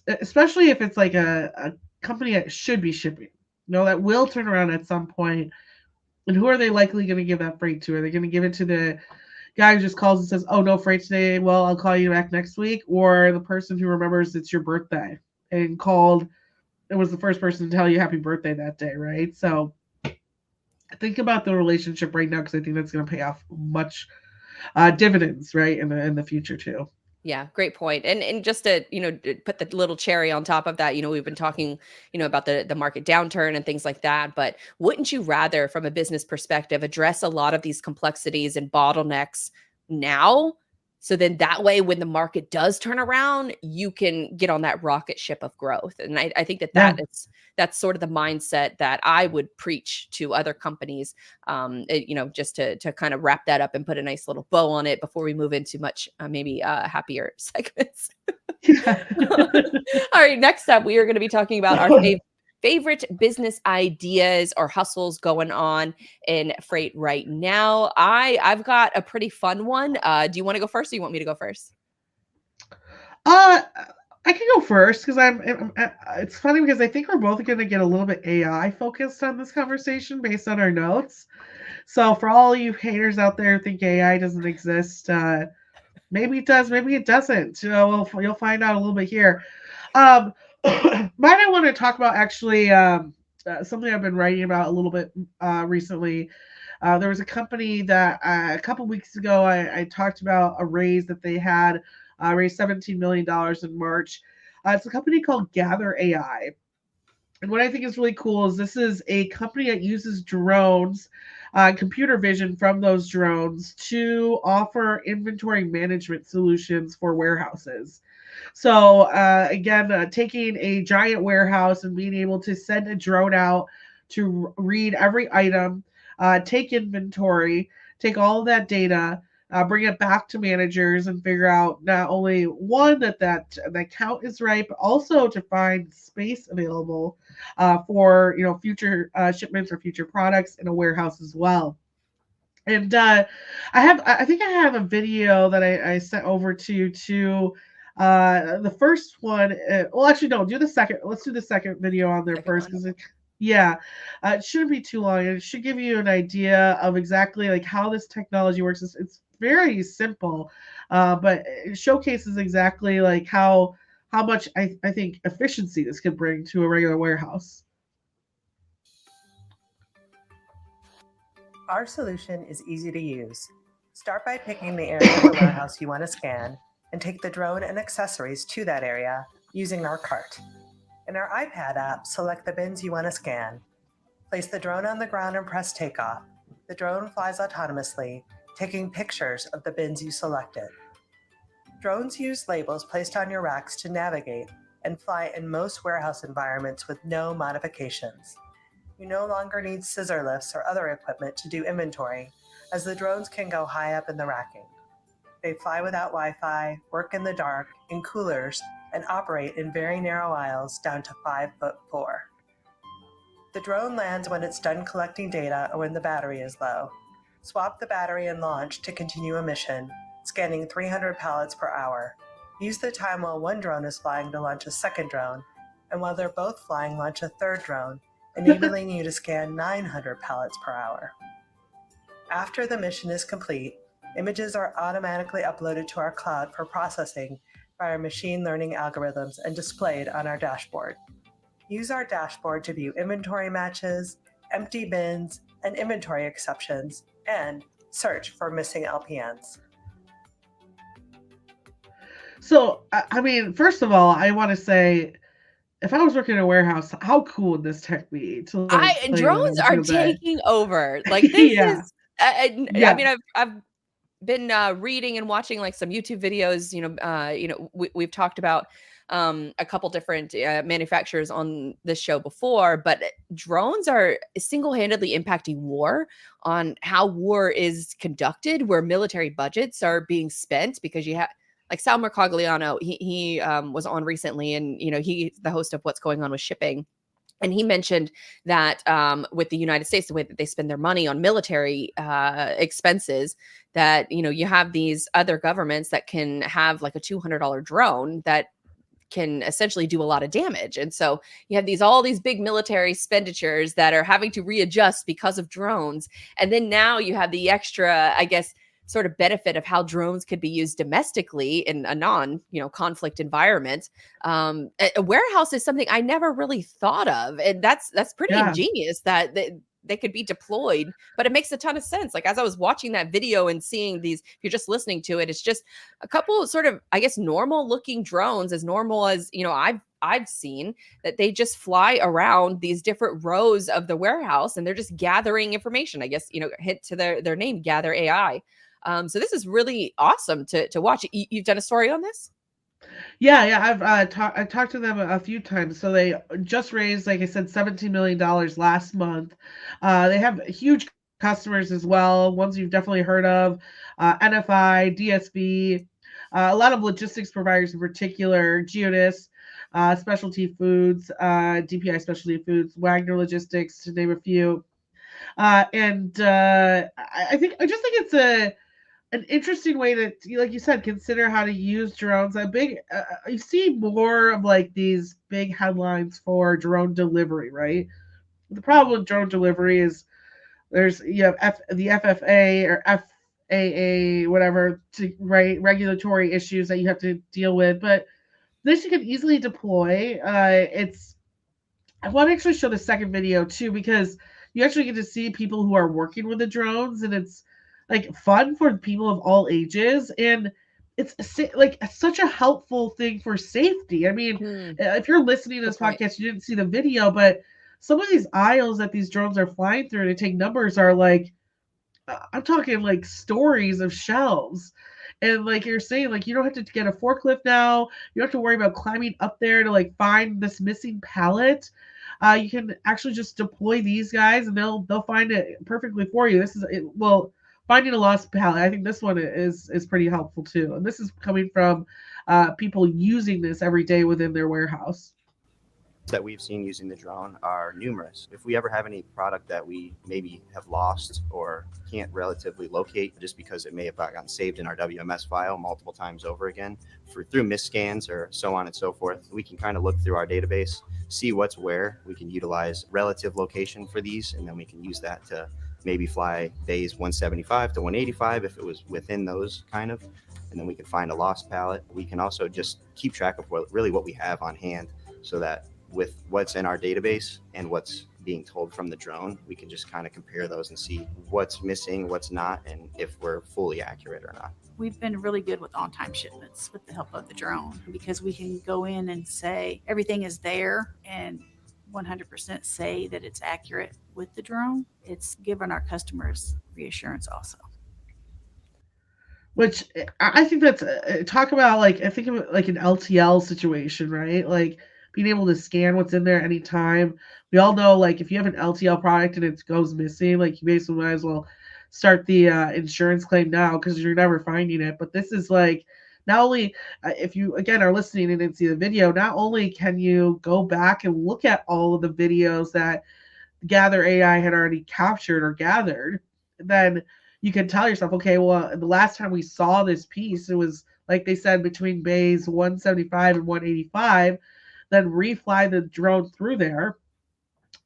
especially if it's like a company that should be shipping, that will turn around at some point. And who are they likely going to give that freight to? Are they going to give it to the guy who just calls and says, "Oh, no freight today. Well, I'll call you back next week," or the person who remembers it's your birthday and called? It was the first person to tell you happy birthday that day, right? So think about the relationship right now, because I think that's going to pay off much dividends, right, in the future too. Yeah, great point. And just to, put the little cherry on top of that, we've been talking, about the market downturn and things like that, but wouldn't you rather, from a business perspective, address a lot of these complexities and bottlenecks now? So then that way, when the market does turn around, you can get on that rocket ship of growth. And I think Yeah, that's sort of the mindset that I would preach to other companies. Just to kind of wrap that up and put a nice little bow on it before we move into much maybe happier segments. yeah. All right, next up, we are going to be talking about our favorite business ideas or hustles going on in freight right now. I've got a pretty fun one. Do you want to go first, or you want me to go first? uh, I can go first because it's funny because I think we're both going to get a little bit AI focused on this conversation based on our notes. So for all you haters out there who think AI doesn't exist, maybe it does, maybe it doesn't. You'll find out a little bit here. Um, mine I want to talk about actually, something I've been writing about a little bit recently. There was a company that a couple weeks ago I talked about a raise that they had, raised $17 million in March. It's a company called Gather AI. And what I think is really cool is this is a company that uses drones, computer vision from those drones to offer inventory management solutions for warehouses. So again, taking a giant warehouse and being able to send a drone out to read every item, take inventory, take all of that data, bring it back to managers, and figure out not only one that count is right, but also to find space available for future shipments or future products in a warehouse as well. And I think I have a video that I sent over to you too. The first one, well, actually, no, do the second. Let's do the second video on there Second first one. because Okay. Yeah, it shouldn't be too long. It should give you an idea of exactly like how this technology works. It's very simple, but it showcases exactly like how much I think efficiency this could bring to a regular warehouse. Our solution is easy to use. Start by picking the area of the warehouse you want to scan and take the drone and accessories to that area using our cart. In our iPad app, select the bins you want to scan. Place the drone on the ground and press takeoff. The drone flies autonomously, taking pictures of the bins you selected. Drones use labels placed on your racks to navigate and fly in most warehouse environments with no modifications. You no longer need scissor lifts or other equipment to do inventory, as the drones can go high up in the racking. They fly without Wi-Fi, work in the dark, in coolers, and operate in very narrow aisles down to 5'4". The drone lands when it's done collecting data or when the battery is low. Swap the battery and launch to continue a mission, scanning 300 pallets per hour. Use the time while one drone is flying to launch a second drone, and while they're both flying, launch a third drone, enabling you to scan 900 pallets per hour. After the mission is complete, images are automatically uploaded to our cloud for processing by our machine learning algorithms and displayed on our dashboard. Use our dashboard to view inventory matches, empty bins, and inventory exceptions, and search for missing LPNs. So, I mean, first of all, I want to say, if I was working in a warehouse, how cool would this tech be to like I play with drones every are single day? taking over. Like this Yeah, is I yeah. mean I've been reading and watching like some YouTube videos, we've talked about a couple different manufacturers on this show before, but drones are single-handedly impacting war on how war is conducted, where military budgets are being spent because you have like Sal Mercogliano, he was on recently, and he's the host of What's Going On with Shipping. And he mentioned that with the United States, the way that they spend their money on military expenses, that you have these other governments that can have like a $200 drone that can essentially do a lot of damage. And so you have all these big military expenditures that are having to readjust because of drones. And then now you have the extra, I guess, sort of benefit of how drones could be used domestically in a conflict environment. A warehouse is something I never really thought of, and that's pretty Yeah. ingenious that they could be deployed. But it makes a ton of sense. Like as I was watching that video and seeing these, if you're just listening to it, it's just a couple of sort of, I guess, normal looking drones, as normal as I've seen, that they just fly around these different rows of the warehouse and they're just gathering information. I guess hint to their name, Gather AI. So this is really awesome to watch. You've done a story on this? Yeah. I've talked to them a few times. So they just raised, like I said, $17 million last month. They have huge customers as well, ones you've definitely heard of, NFI, DSV, a lot of logistics providers in particular, Geodis, Specialty Foods, DPI Specialty Foods, Wagner Logistics, to name a few. And I just think it's an interesting way to, like you said, consider how to use drones. You see more of like these big headlines for drone delivery, right? The problem with drone delivery is you have the FFA or FAA, whatever, right, regulatory issues that you have to deal with. But this you can easily deploy. I want to actually show the second video too, because you actually get to see people who are working with the drones, and it's like fun for people of all ages, and it's like such a helpful thing for safety. I mean, if you're listening to Good this point. podcast, you didn't see the video, but some of these aisles that these drones are flying through to take numbers are like, I'm talking like stories of shelves. And like you're saying, like you don't have to get a forklift now. You don't have to worry about climbing up there to like find this missing pallet. You can actually just deploy these guys, and they'll find it perfectly for you. Well, finding a lost pallet. I think this one is pretty helpful too. And this is coming from people using this every day within their warehouse. that we've seen using the drone are numerous. If we ever have any product that we maybe have lost or can't relatively locate just because it may have gotten saved in our WMS file multiple times over again through misscans or so on and so forth, we can kind of look through our database, see what's where. We can utilize relative location for these, and then we can use that to maybe fly bays 175 to 185 if it was within those kind of, and then we can find a lost pallet. We can also just keep track of what we have on hand, so that with what's in our database and what's being told from the drone, we can just kind of compare those and see what's missing, what's not, and if we're fully accurate or not. We've been really good with on-time shipments with the help of the drone, because we can go in and say everything is there and 100% say that it's accurate with the drone. It's given our customers reassurance also. Which I think that's talk about, like, I think of it like an LTL situation, right? Like being able to scan what's in there anytime. We all know, like, if you have an LTL product and it goes missing, like, you basically might as well start the insurance claim now, because you're never finding it. But this is like, not only if you again are listening and didn't see the video, not only can you go back and look at all of the videos that Gather AI had already captured or gathered, then you can tell yourself, okay, well, the last time we saw this piece, it was, like they said, between bays 175 and 185. Then refly the drone through there.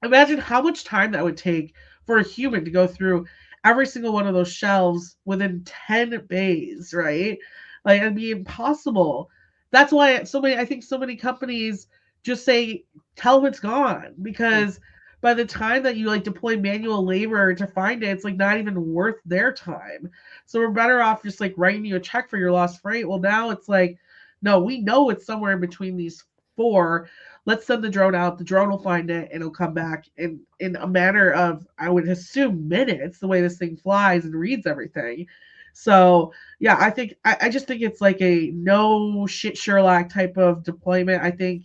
Imagine how much time that would take for a human to go through every single one of those shelves within 10 bays, right? Like, it'd be impossible. That's why I think so many companies just say, tell them it's gone, because by the time that you like deploy manual labor to find it, it's like not even worth their time. So we're better off just like writing you a check for your lost freight. Well, now it's like, no, we know it's somewhere in between these four. Let's send the drone out. The drone will find it and it'll come back in a matter of, I would assume, minutes, the way this thing flies and reads everything. So yeah, I just think it's like a no shit Sherlock type of deployment. I think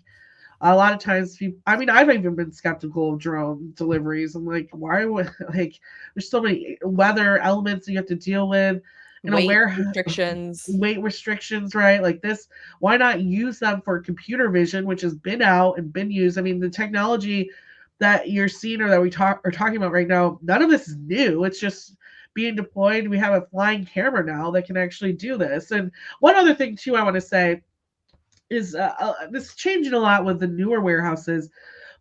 a lot of times people, I mean, I've even been skeptical of drone deliveries. I'm like, why would, like, there's so many weather elements you have to deal with in a warehouse. Weight restrictions, right? Like this, why not use them for computer vision, which has been out and been used? I mean, the technology that you're seeing or that we are talking about right now, none of this is new. It's just being deployed. We have a flying camera now that can actually do this. And one other thing too, I want to say is this is changing a lot with the newer warehouses,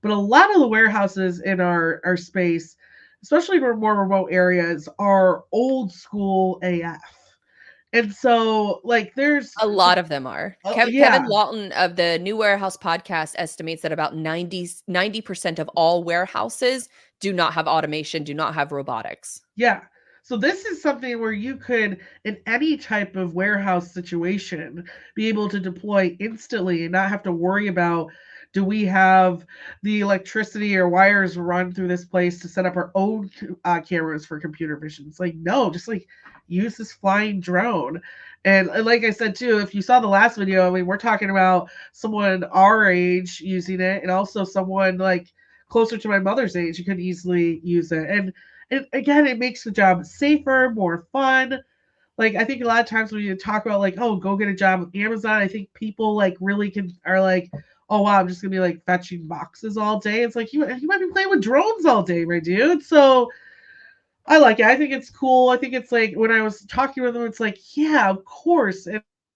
but a lot of the warehouses in our space, especially for more remote areas, are old school AF. And so, like, there's a lot of them are. Kevin Lawton of the New Warehouse podcast estimates that about 90% of all warehouses do not have automation, do not have robotics. Yeah. So this is something where you could, in any type of warehouse situation, be able to deploy instantly and not have to worry about, do we have the electricity or wires run through this place to set up our own cameras for computer vision? It's like, no, just like use this flying drone. And like I said, too, if you saw the last video, I mean, we're talking about someone our age using it, and also someone like closer to my mother's age who could easily use it. And again, it makes the job safer, more fun. Like, I think a lot of times when you talk about like, oh, go get a job with Amazon, I think people like really are like, oh wow, I'm just gonna be like fetching boxes all day. It's like you might be playing with drones all day, my dude. So I like it. I think it's cool. I think it's like, when I was talking with them, it's like, yeah, of course.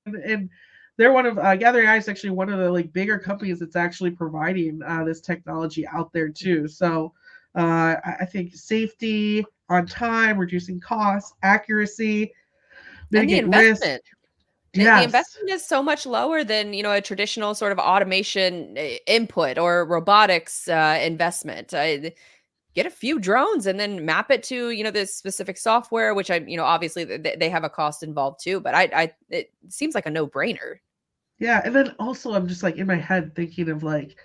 And they're one of Gather AI is actually one of the like bigger companies that's actually providing this technology out there too. So I think safety, on time, reducing costs, accuracy, mitigate and the investment. Risk. The investment is so much lower than, a traditional sort of automation input or robotics investment. Get a few drones and then map it to, this specific software, which obviously they have a cost involved too, but it seems like a no-brainer. Yeah. And then also I'm just like in my head thinking of like,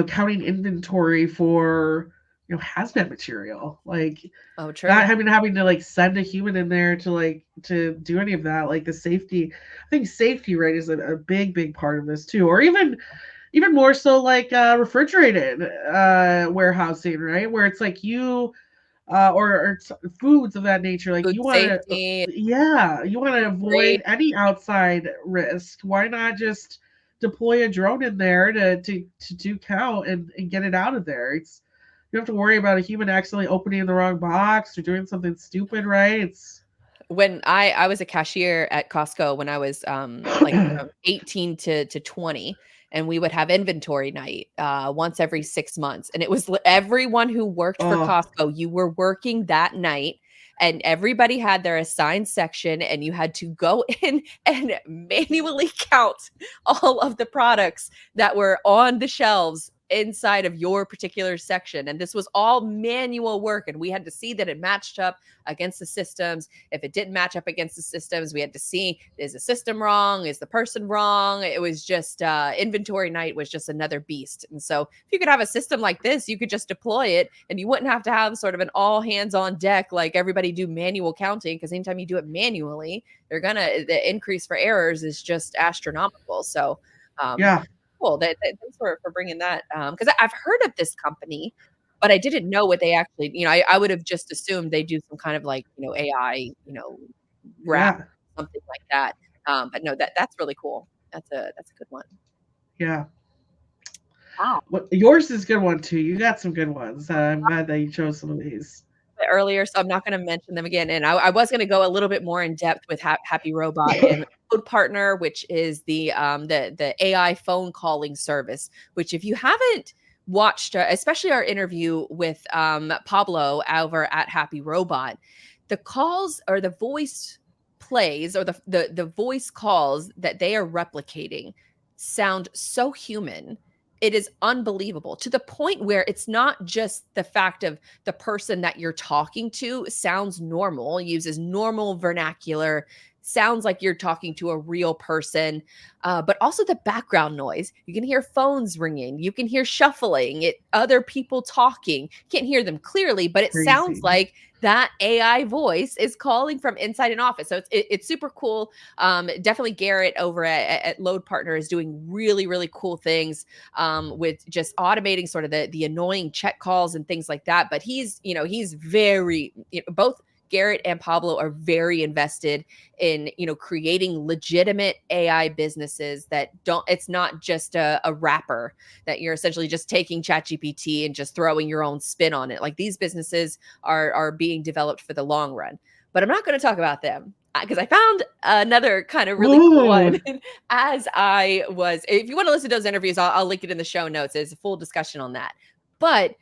counting inventory for, hazmat material, like true. Not having to like send a human in there to do any of that. Like the safety, I think safety, right, is a big part of this too. Or even more so like refrigerated warehousing, right, where it's like you or foods of that nature, like you want to avoid any outside risk. Why not just deploy a drone in there to do count and get it out of there. It's you don't have to worry about a human accidentally opening the wrong box or doing something stupid, right? It's When I was a cashier at Costco when I was like 18 to 20, and we would have inventory night once every 6 months, and it was everyone who worked for Oh. Costco, you were working that night, and everybody had their assigned section, and you had to go in and manually count all of the products that were on the shelves inside of your particular section. And this was all manual work, and we had to see that it matched up against the systems. If it didn't match up against the systems, we had to see, is the system wrong? Is the person wrong? It was just inventory night was just another beast. And so if you could have a system like this, you could just deploy it, and you wouldn't have to have sort of an all hands on deck like everybody do manual counting, because anytime you do it manually, the increase for errors is just astronomical. So yeah. cool. Thanks for bringing that. Because I've heard of this company, but I didn't know what they actually, I would have just assumed they do some kind of like, AI, wrap, something like that. But no, that's really cool. That's a good one. Yeah. Wow. Well, yours is a good one too. You got some good ones. I'm glad that you chose some of these earlier, so I'm not going to mention them again. And I was going to go a little bit more in depth with Happy Robot and Code Partner, which is the AI phone calling service. Which, if you haven't watched, especially our interview with Pablo over at Happy Robot, the calls or the voice plays or the voice calls that they are replicating sound so human. It is unbelievable, to the point where it's not just the fact of the person that you're talking to sounds normal, uses normal vernacular, sounds like you're talking to a real person, but also the background noise. You can hear phones ringing. You can hear shuffling, other people talking. Can't hear them clearly, but it sounds like that AI voice is calling from inside an office. So it's super cool. Definitely Garrett over at Load Partner is doing really, really cool things with just automating sort of the annoying check calls and things like that. But he's very, both Garrett and Pablo are very invested in, creating legitimate AI businesses that it's not just a wrapper that you're essentially just taking ChatGPT and just throwing your own spin on it. Like, these businesses are being developed for the long run. But I'm not going to talk about them, because I found another kind of really cool one as I was. If you want to listen to those interviews, I'll link it in the show notes. There's a full discussion on that. But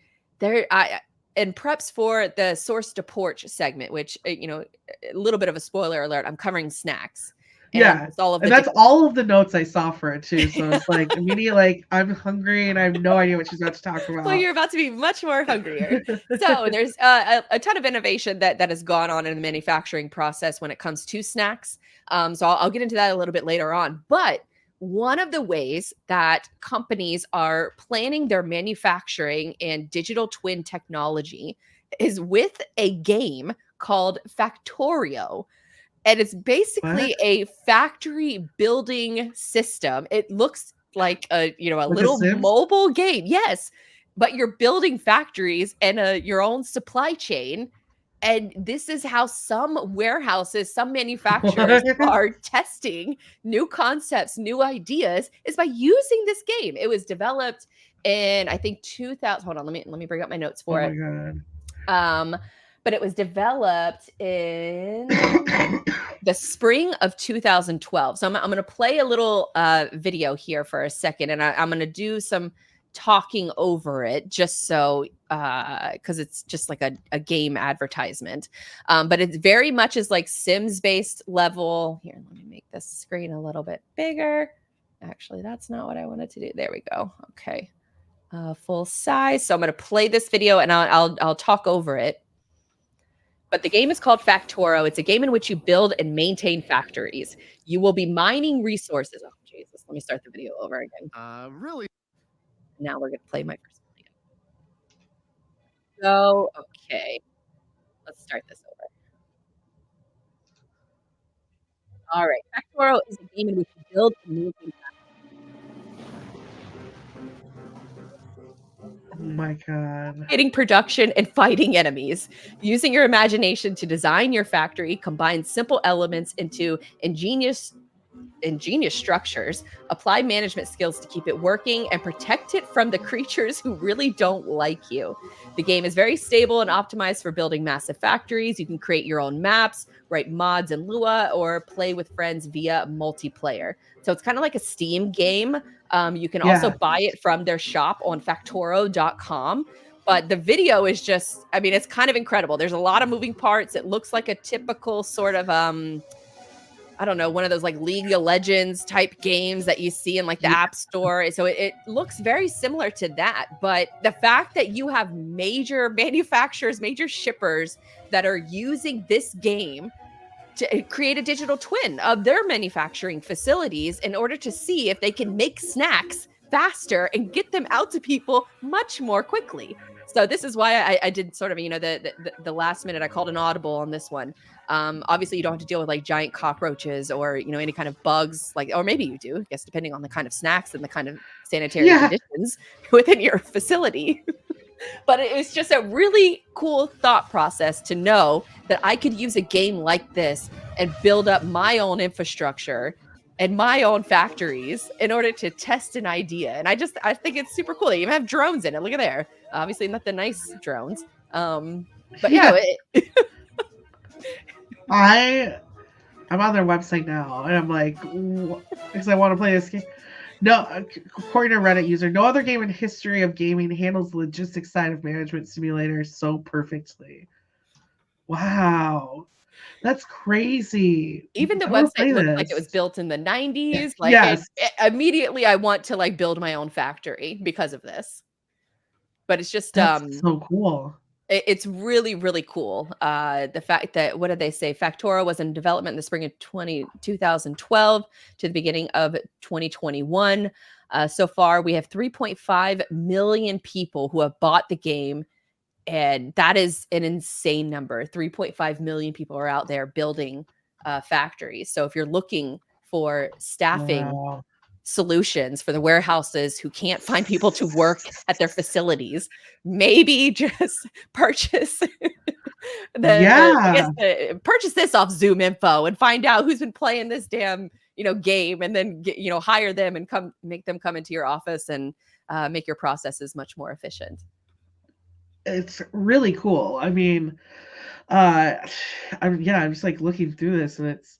in preps for the Source to Porch segment, which, a little bit of a spoiler alert, I'm covering snacks. And that's all of the notes I saw for it too. So it's like immediately, like, I'm hungry and I have no idea what she's about to talk about. Well, you're about to be much more hungrier. So there's a ton of innovation that has gone on in the manufacturing process when it comes to snacks. So I'll get into that a little bit later on. But one of the ways that companies are planning their manufacturing and digital twin technology is with a game called Factorio. And it's basically a factory building system. It looks like a little mobile game. Yes, but you're building factories and your own supply chain. And this is how some warehouses, some manufacturers are testing new concepts, new ideas, is by using this game. It was developed in, I think, 2000. Hold on, let me bring up my notes for it. Oh my God. But it was developed in the spring of 2012. So I'm going to play a little video here for a second, and I'm going to do some talking over it, just so because it's just like a game advertisement, but it very much is like Sims based level. Here, let me make this screen a little bit bigger. Actually, that's not what I wanted to do. There we go. Okay, full size. So I'm going to play this video and I'll talk over it. But the game is called Factorio. It's a game in which you build and maintain factories. You will be mining resources. Oh, Jesus. Let me start the video over again. Really? Now we're going to play my first video. So, okay. Let's start this over. All right. Factorio is a game in which you build and maintain factories. Oh my God. Getting production and fighting enemies. Using your imagination to design your factory, combine simple elements into ingenious ingenious structures, apply management skills to keep it working, and protect it from the creatures who really don't like you. The game is very stable and optimized for building massive factories. You can create your own maps, write mods in Lua, or play with friends via multiplayer. So it's kind of like a Steam game. You can also buy it from their shop on factoro.com. But the video is just, I mean, it's kind of incredible. There's a lot of moving parts. It looks like a typical sort of, I don't know, one of those like League of Legends type games that you see in like the App Store. So it looks very similar to that. But the fact that you have major manufacturers, major shippers that are using this game to create a digital twin of their manufacturing facilities in order to see if they can make snacks faster and get them out to people much more quickly. So this is why I did sort of, you know, the last minute, I called an audible on this one. Obviously you don't have to deal with like giant cockroaches or, you know, any kind of bugs, like, or maybe you do, I guess, depending on the kind of snacks and the kind of sanitary conditions within your facility. But it was just a really cool thought process to know that I could use a game like this and build up my own infrastructure and my own factories in order to test an idea. And I think it's super cool. They even have drones in it. Look at there. Obviously not the nice drones. But yeah. I'm on their website now and I'm like, because I want to play this game. No, according to Reddit user, no other game in history of gaming handles the logistics side of management simulators so perfectly. Wow. That's crazy. Even the website looked like it was built in the 90s. Like immediately I want to like build my own factory because of this. But it's just that's so cool. It's really, really cool. The fact that, what did they say? Factoro was in development in the spring of 2012 to the beginning of 2021. So far, we have 3.5 million people who have bought the game. And that is an insane number. 3.5 million people are out there building factories. So if you're looking for staffing solutions for the warehouses who can't find people to work at their facilities, maybe just purchase purchase this off Zoom Info and find out who's been playing this damn, you know, game, and then get, you know, hire them and make them come into your office and make your processes much more efficient. It's really cool. I mean, I'm just like looking through this, and it's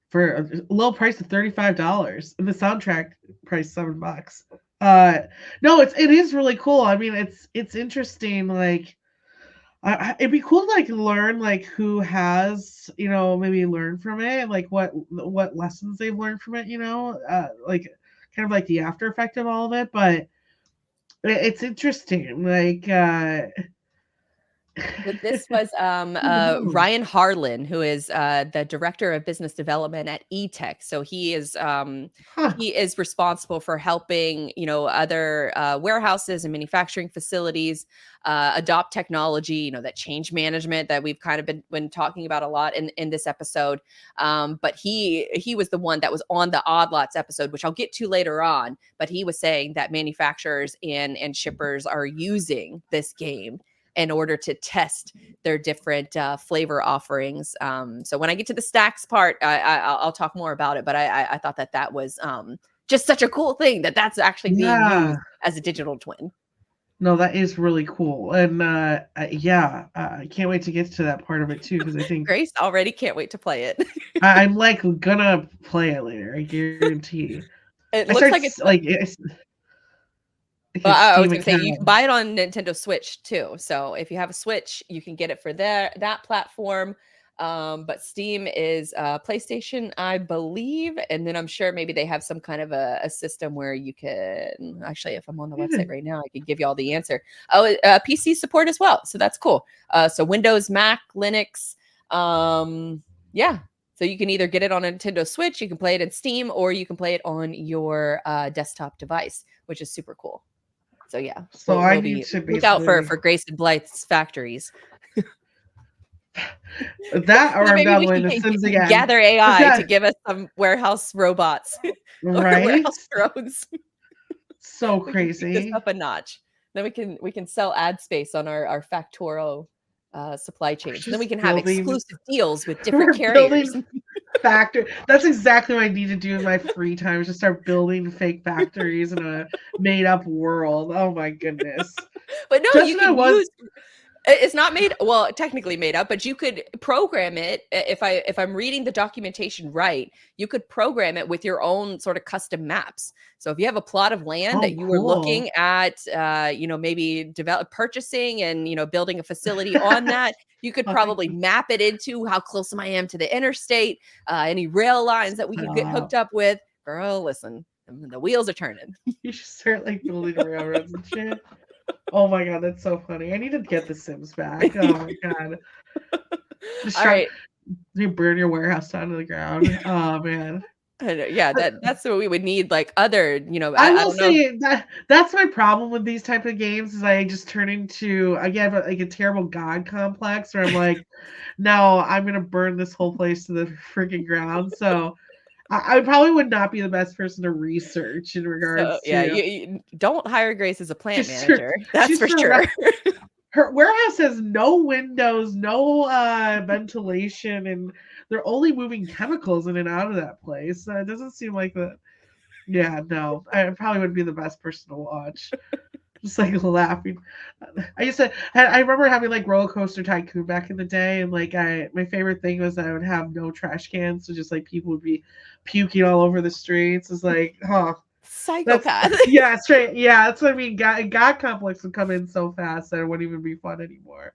for a low price of $35, and the soundtrack price $7. No, it is really cool. I mean, it's interesting. Like, it'd be cool to like learn like who has, you know, maybe learn from it, like what lessons they've learned from it. You know, like kind of like the after effect of all of it, but. It's interesting, like But this was Ryan Harlan, who is the director of business development at eTech. So he is responsible for helping, you know, other warehouses and manufacturing facilities adopt technology, you know, that change management that we've kind of been talking about a lot in this episode. But he was the one that was on the Odd Lots episode, which I'll get to later on. But he was saying that manufacturers and shippers are using this game in order to test their different flavor offerings. So when I get to the stacks part, I'll talk more about it. But I thought that was just such a cool thing that's actually being used as a digital twin. No, that is really cool. And I can't wait to get to that part of it too, because I think Grace already can't wait to play it. I'm like gonna play it later, I guarantee. It looks like it's like I was going to say, you can buy it on Nintendo Switch too. So if you have a Switch, you can get it for that platform. But Steam is PlayStation, I believe. And then I'm sure maybe they have some kind of a system where you can, actually, if I'm on the website right now, I can give you all the answer. Oh, PC support as well. So that's cool. So Windows, Mac, Linux. Yeah. So you can either get it on a Nintendo Switch, you can play it in Steam, or you can play it on your desktop device, which is super cool. So yeah, so I need to look out for Grace and Blythe's factories. That, or I'm downloading The Sims again. Gather AI to give us some warehouse robots, right? Warehouse drones. So crazy. We can this up a notch. Then we can sell ad space on our Factoro supply chains. And then we can have exclusive deals with different carriers. Factory. That's exactly what I need to do in my free time, is just start building fake factories in a made up world. Oh my goodness. But no, you Justin, I can was use it's not made, well, technically made up, but you could program it. If I'm reading the documentation right, you could program it with your own sort of custom maps. So if you have a plot of land that you were looking at, maybe purchasing and, building a facility on that, you could probably map it into how close I am to the interstate, any rail lines that we could get hooked up with. Girl, listen, the wheels are turning. You should start like building railroads and shit. Oh my god, that's so funny. I need to get the Sims back. Oh my god. Just All right. You burn your warehouse down to the ground. Oh man. Yeah, that's what we would need. Like other, I I will don't know. say that's my problem with these type of games, is I just turn into, again, like a terrible god complex where I'm like, no, I'm gonna burn this whole place to the freaking ground. So I probably would not be the best person to research in regards So yeah, to. you don't hire Grace as a plant She's manager. That's for sure. Her warehouse has no windows, no ventilation, and they're only moving chemicals in and out of that place. It doesn't seem like the. Yeah, no, I probably would be the best person to watch. Just like laughing. I remember having like Roller Coaster Tycoon back in the day, and like my favorite thing was that I would have no trash cans, so just like people would be puking all over the streets. It's like, huh. Psychopath. Yeah, straight. Yeah, that's what I mean. God complex would come in so fast that it wouldn't even be fun anymore.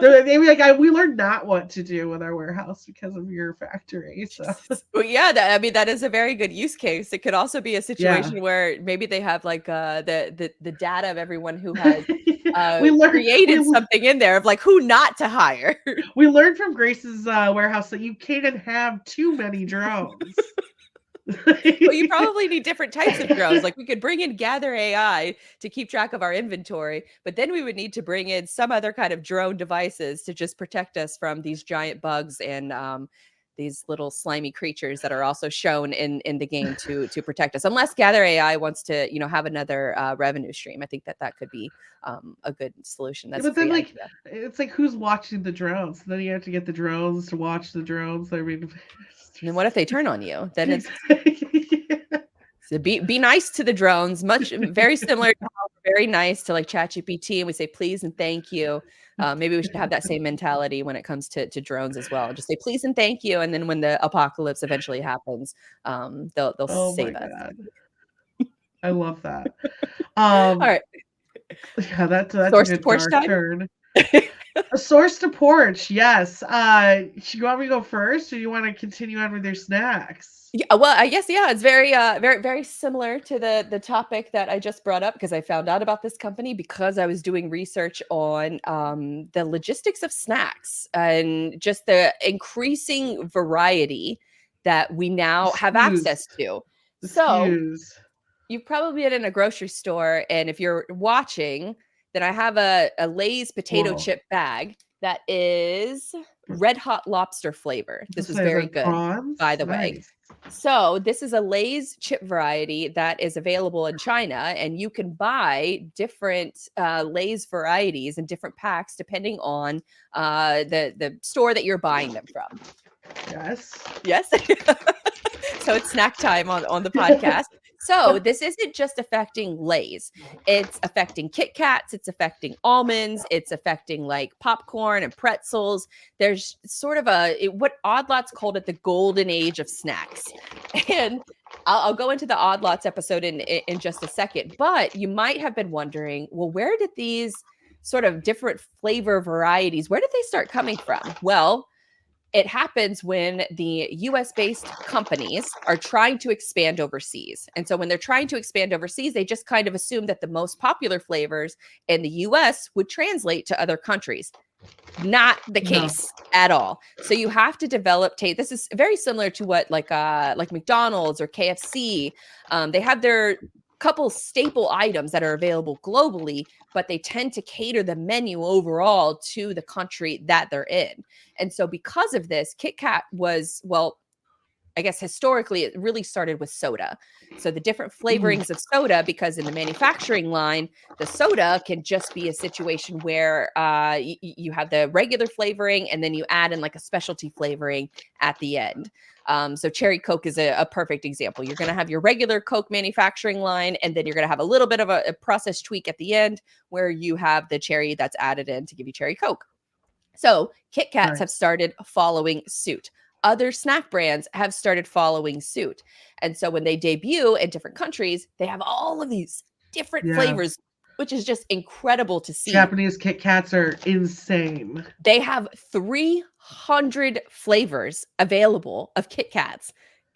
They'd be like, we learned not what to do with our warehouse because of your factory. So Well, yeah, that is a very good use case. It could also be a situation where maybe they have like the data of everyone who has created something in there of like who not to hire. We learned from Grace's warehouse that you can't have too many drones. Well, you probably need different types of drones. Like we could bring in Gather AI to keep track of our inventory, but then we would need to bring in some other kind of drone devices to just protect us from these giant bugs and these little slimy creatures that are also shown in the game to protect us. Unless Gather AI wants to, have another revenue stream. I think that could be a good solution. That's but then like idea. It's like, who's watching the drones? Then you have to get the drones to watch the drones. I mean, and then what if they turn on you? Then it's so be nice to the drones. Very similar to how we're very nice to like ChatGPT, and we say please and thank you. Maybe we should have that same mentality when it comes to drones as well. Just say please and thank you, and then when the apocalypse eventually happens, they'll save us. God. I love that. All right. Yeah, that's source a to porch time. Turn. A source to porch, yes. You want me to go first, or you want to continue on with your snacks? Yeah, well, I guess it's very, very similar to the topic that I just brought up, because I found out about this company because I was doing research on the logistics of snacks and just the increasing variety that we now have access to. So you've probably been in a grocery store, and if you're watching, then I have a Lay's potato chip bag that is red hot lobster flavor. This was very good, by the way. So this is a Lay's chip variety that is available in China, and you can buy different Lay's varieties in different packs depending on the store that you're buying them from. Yes. So it's snack time on the podcast. So this isn't just affecting Lay's. It's affecting Kit Kats. It's affecting almonds. It's affecting like popcorn and pretzels. There's sort of what Odd Lots called it, the golden age of snacks. And I'll go into the Odd Lots episode in just a second. But you might have been wondering, well, where did these sort of different flavor varieties, where did they start coming from? Well, it happens when the US-based companies are trying to expand overseas. And so when they're trying to expand overseas, they just kind of assume that the most popular flavors in the US would translate to other countries. Not the case at all. So you have to develop taste. This is very similar to what like McDonald's or KFC. They have their couple staple items that are available globally, but they tend to cater the menu overall to the country that they're in. And so because of this, Kit Kat was, I guess historically, it really started with soda. So the different flavorings of soda, because in the manufacturing line, the soda can just be a situation where you have the regular flavoring and then you add in like a specialty flavoring at the end. So cherry Coke is a perfect example. You're going to have your regular Coke manufacturing line, and then you're going to have a little bit of a process tweak at the end where you have the cherry that's added in to give you cherry Coke. So Kit Kats have started following suit. Other snack brands have started following suit. And so when they debut in different countries, they have all of these different flavors, which is just incredible to see. Japanese Kit Kats are insane. They have 300 flavors available of Kit Kats.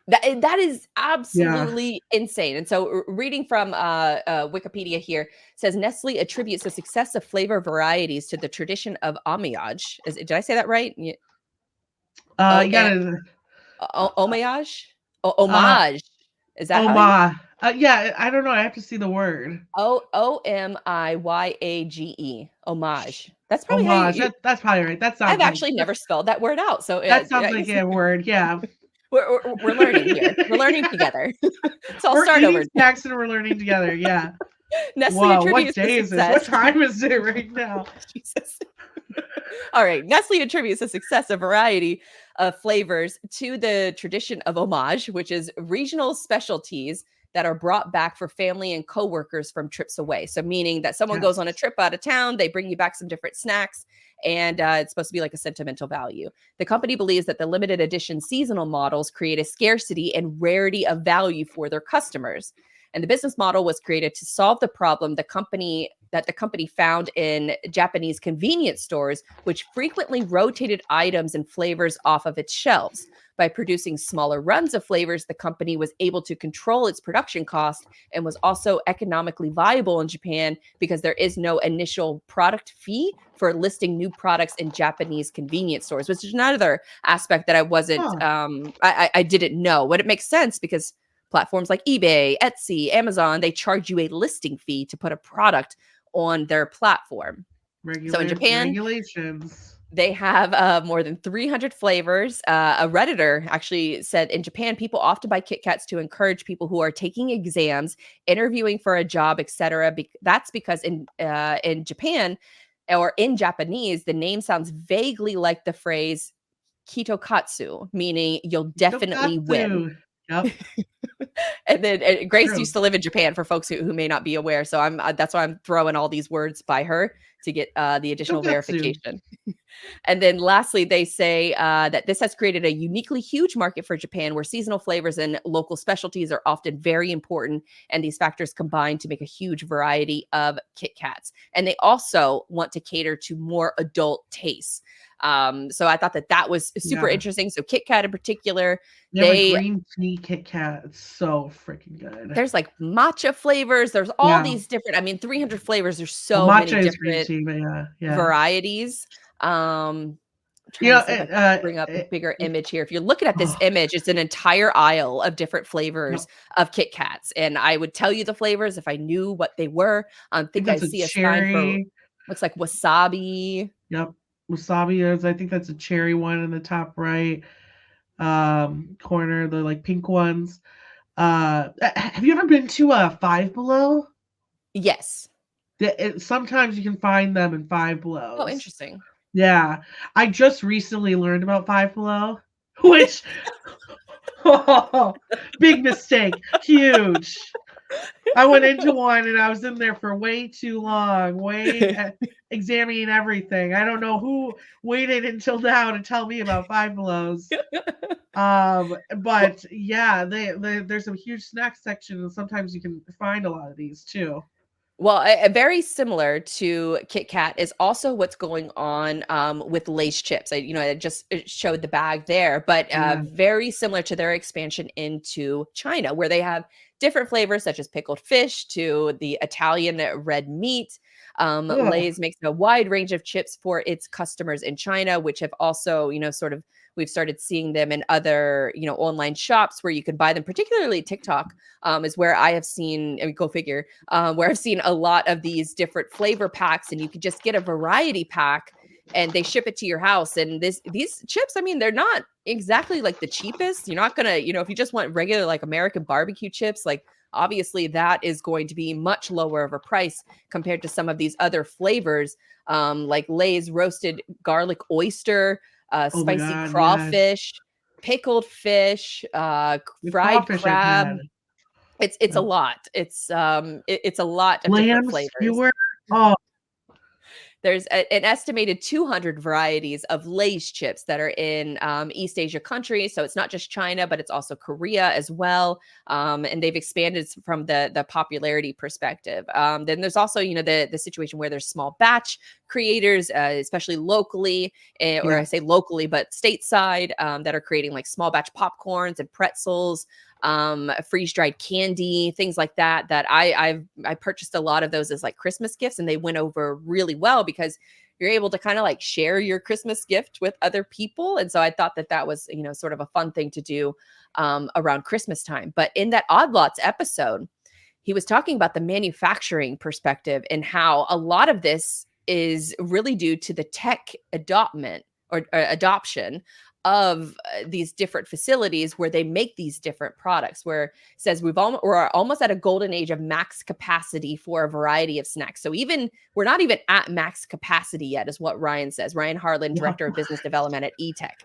That is absolutely insane. And so reading from Wikipedia here says Nestle attributes the success of flavor varieties to the tradition of homage. Did I say that right? You gotta homage? Homage. Is that homage? Yeah, I don't know. I have to see the word. Omiyage. Homage. That's probably homage. How That's probably right. That sounds. I've actually never spelled that word out. So that sounds like a word. Yeah. We're learning here. We're learning together. So I'll start over. Snacks and we're learning together. Yeah. Nestle attributes what day is this? What time is it right now? Jesus. All right. Nestle attributes the success of variety of flavors to the tradition of homage, which is regional specialties that are brought back for family and coworkers from trips away. So meaning that someone goes on a trip out of town, they bring you back some different snacks, and it's supposed to be like a sentimental value. The company believes that the limited edition seasonal models create a scarcity and rarity of value for their customers. And the business model was created to solve the problem the company found in Japanese convenience stores, which frequently rotated items and flavors off of its shelves. By producing smaller runs of flavors, the company was able to control its production cost and was also economically viable in Japan because there is no initial product fee for listing new products in Japanese convenience stores, which is another aspect that I wasn't, I didn't know. But it makes sense because platforms like eBay, Etsy, Amazon, they charge you a listing fee to put a product on their platform. So in Japan, regulations. They have more than 300 flavors. A Redditor actually said in Japan, people often buy Kit Kats to encourage people who are taking exams, interviewing for a job, etc. That's because in Japan or in Japanese, the name sounds vaguely like the phrase kitokatsu, meaning you'll definitely win. Yep. And then Grace used to live in Japan, for folks who may not be aware. So that's why I'm throwing all these words by her to get the additional verification. And then lastly, they say that this has created a uniquely huge market for Japan where seasonal flavors and local specialties are often very important. And these factors combine to make a huge variety of Kit Kats. And they also want to cater to more adult tastes. So I thought that was super interesting. So Kit Kat in particular, they green tea Kit Kat. It's so freaking good. There's like matcha flavors. There's all these different, 300 flavors. There's so many different varieties. Bring up a bigger image here. If you're looking at this image, it's an entire aisle of different flavors of Kit Kats. And I would tell you the flavors if I knew what they were. I think I see a sign for looks like wasabi. Yep. Wasabi is, I think that's a cherry one in the top right corner, the like pink ones. Have you ever been to Five Below? Yes. Sometimes you can find them in Five Below. Oh, interesting. Yeah. I just recently learned about Five Below, which big mistake. Huge. I went into one and I was in there for way too long, examining everything. I don't know who waited until now to tell me about Five Belows. But yeah, there's a huge snack section, and sometimes you can find a lot of these too. Well, very similar to Kit Kat is also what's going on with Lay's chips. I just showed the bag there, but very similar to their expansion into China, where they have different flavors such as pickled fish to the Italian red meat. Lay's makes a wide range of chips for its customers in China, which have also, we've started seeing them in other, online shops where you can buy them, particularly TikTok is where I have seen, go figure, where I've seen a lot of these different flavor packs, and you could just get a variety pack and they ship it to your house. And these chips, I mean, they're not exactly like the cheapest. You're not gonna, if you just want regular like American barbecue chips, like obviously that is going to be much lower of a price compared to some of these other flavors, like Lay's roasted garlic oyster, Oh my spicy God, crawfish, pickled fish, The fried crawfish I've crab. had. It's a lot. It's a lot of different Lamb flavors. skewer. Oh, There's an estimated 200 varieties of Lay's chips that are in East Asia countries. So it's not just China, but it's also Korea as well. And they've expanded from the popularity perspective. Then there's also, the situation where there's small batch creators, especially locally, or I say locally, but stateside, that are creating like small batch popcorns and pretzels, freeze-dried candy, things like that I purchased a lot of those as like Christmas gifts, and they went over really well because you're able to kind of like share your Christmas gift with other people. And so I thought that was, sort of a fun thing to do around Christmas time. But in that Odd Lots episode, he was talking about the manufacturing perspective and how a lot of this is really due to the tech adoption of these different facilities where they make these different products, where it says we're almost at a golden age of max capacity for a variety of snacks. So we're not even at max capacity yet, is what Ryan says. Ryan Harlan, Director of Business Development at eTech.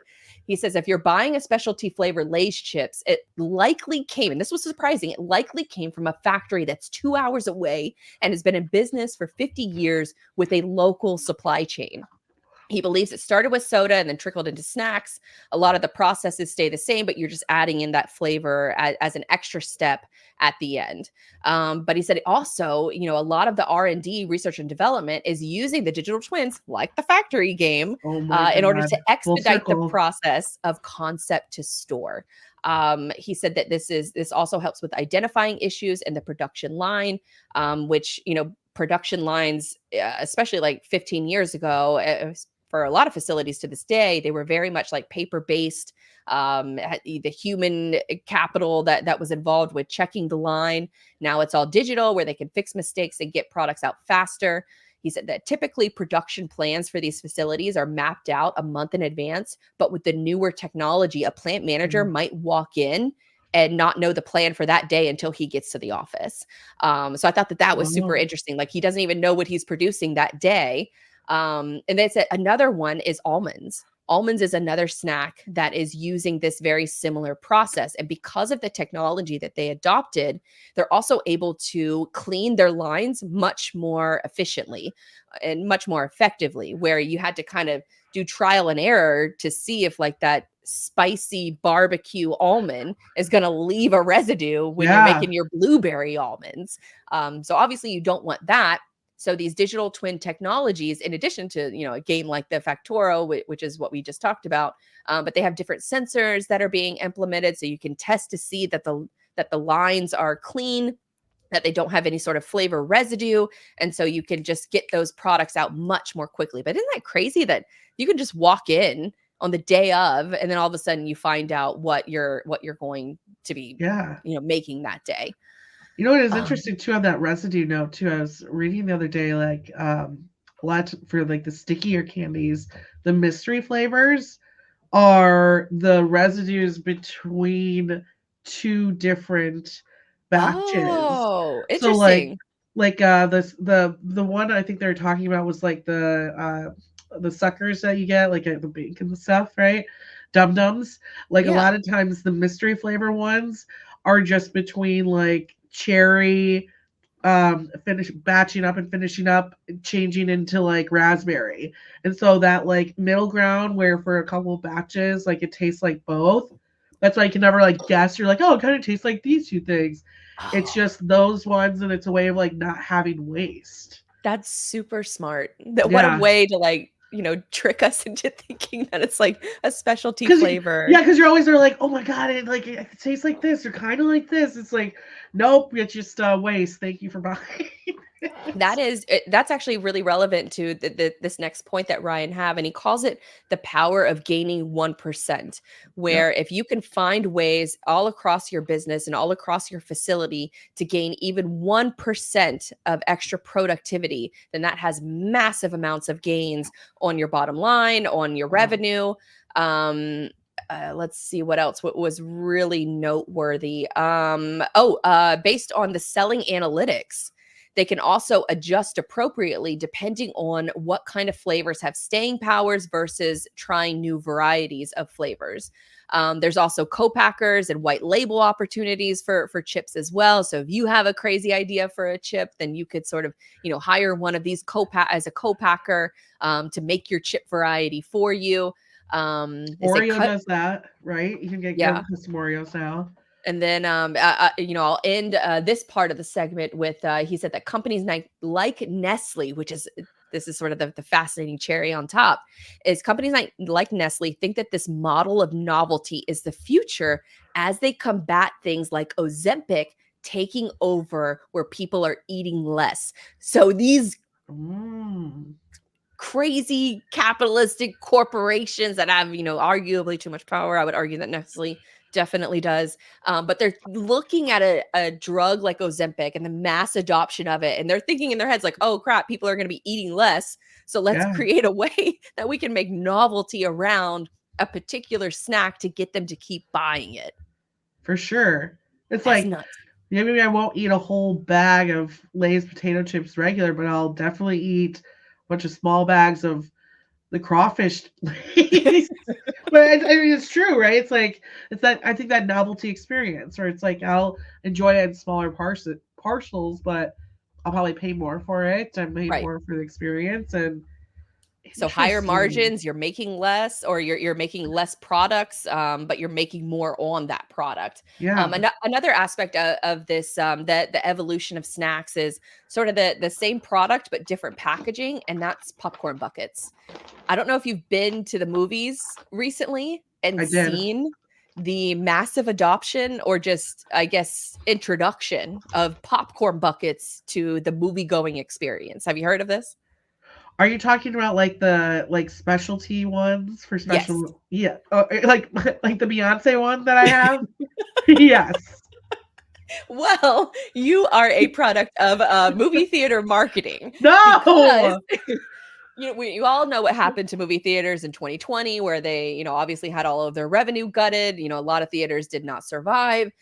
He says, if you're buying a specialty flavor Lay's chips, it likely came, and this was surprising, it likely came from a factory that's 2 hours away and has been in business for 50 years with a local supply chain. He believes it started with soda and then trickled into snacks. A lot of the processes stay the same, but you're just adding in that flavor as an extra step at the end. But he said also, a lot of the R&D, research and development, is using the digital twins, like the factory game, in order to expedite the process of concept to store. He said that this also helps with identifying issues in the production line, which, production lines, especially like 15 years ago, for a lot of facilities to this day, they were very much like paper-based. The human capital that was involved with checking the line. Now it's all digital, where they can fix mistakes and get products out faster. He said that typically production plans for these facilities are mapped out a month in advance, but with the newer technology, a plant manager might walk in and not know the plan for that day until he gets to the office. So I thought that was super interesting. Like, he doesn't even know what he's producing that day. And then another one is almonds. Almonds is another snack that is using this very similar process. And because of the technology that they adopted, they're also able to clean their lines much more efficiently and much more effectively, where you had to kind of do trial and error to see if like that spicy barbecue almond is going to leave a residue when you're making your blueberry almonds. So obviously you don't want that. So these digital twin technologies, in addition to, a game like the Factoro, which is what we just talked about, but they have different sensors that are being implemented. So you can test to see that the lines are clean, that they don't have any sort of flavor residue. And so you can just get those products out much more quickly. But isn't that crazy that you can just walk in on the day of, and then all of a sudden you find out what you're going to be, making that day. What is interesting too on that residue note too, I was reading the other day, like a lot for like the stickier candies, the mystery flavors are the residues between two different batches. Oh, So interesting. the one I think they were talking about was like the suckers that you get, like the bacon stuff, right? Dum-dums. Like a lot of times the mystery flavor ones are just between like cherry, batching up and finishing up, changing into like raspberry. And so that like middle ground where for a couple of batches, like it tastes like both. That's why you can never like guess. You're like, oh, it kind of tastes like these two things. It's just those ones, and it's a way of like not having waste. That's super smart. What a way to like, trick us into thinking that it's like a specialty flavor. Yeah, because you're always like, oh my god, it tastes like this or kind of like this. It's like, nope, it's just waste. Thank you for buying. That's actually really relevant to this next point that Ryan have, and he calls it the power of gaining 1%, where if you can find ways all across your business and all across your facility to gain even 1% of extra productivity, then that has massive amounts of gains on your bottom line, on your revenue. Let's see what else. What was really noteworthy? Based on the selling analytics, they can also adjust appropriately depending on what kind of flavors have staying powers versus trying new varieties of flavors. There's also co-packers and white label opportunities for chips as well. So if you have a crazy idea for a chip, then you could sort of, hire one of these as a co-packer to make your chip variety for you. Oreo does that, right? You can get your own custom Oreos now. And then, I'll end this part of the segment with, he said that companies like Nestle, this is sort of the fascinating cherry on top, is companies like Nestle think that this model of novelty is the future as they combat things like Ozempic taking over where people are eating less. So these crazy capitalistic corporations that have, arguably too much power. I would argue that Nestle definitely does. But they're looking at a drug like Ozempic and the mass adoption of it. And they're thinking in their heads like, oh crap, people are going to be eating less. So let's create a way that we can make novelty around a particular snack to get them to keep buying it. For sure. It's like, nuts. Maybe I won't eat a whole bag of Lay's potato chips regular, but I'll definitely eat bunch of small bags of the crawfish. But I mean, it's true, right? It's like, I think that novelty experience, or it's like, I'll enjoy it in smaller parcels, but I'll probably pay more for it. I'm paying more for the experience. And so higher margins, you're making less, or you're making less products, but you're making more on that product. Another aspect of this, the evolution of snacks is sort of the same product, but different packaging. And that's popcorn buckets. I don't know if you've been to the movies recently and seen the massive adoption, or just, I guess, introduction of popcorn buckets to the movie going experience. Have you heard of this? Are you talking about like the specialty ones for special? Yes. Yeah. Like the Beyonce one that I have? Yes. Well, you are a product of movie theater marketing. No. We all know what happened to movie theaters in 2020, where they, obviously had all of their revenue gutted. A lot of theaters did not survive.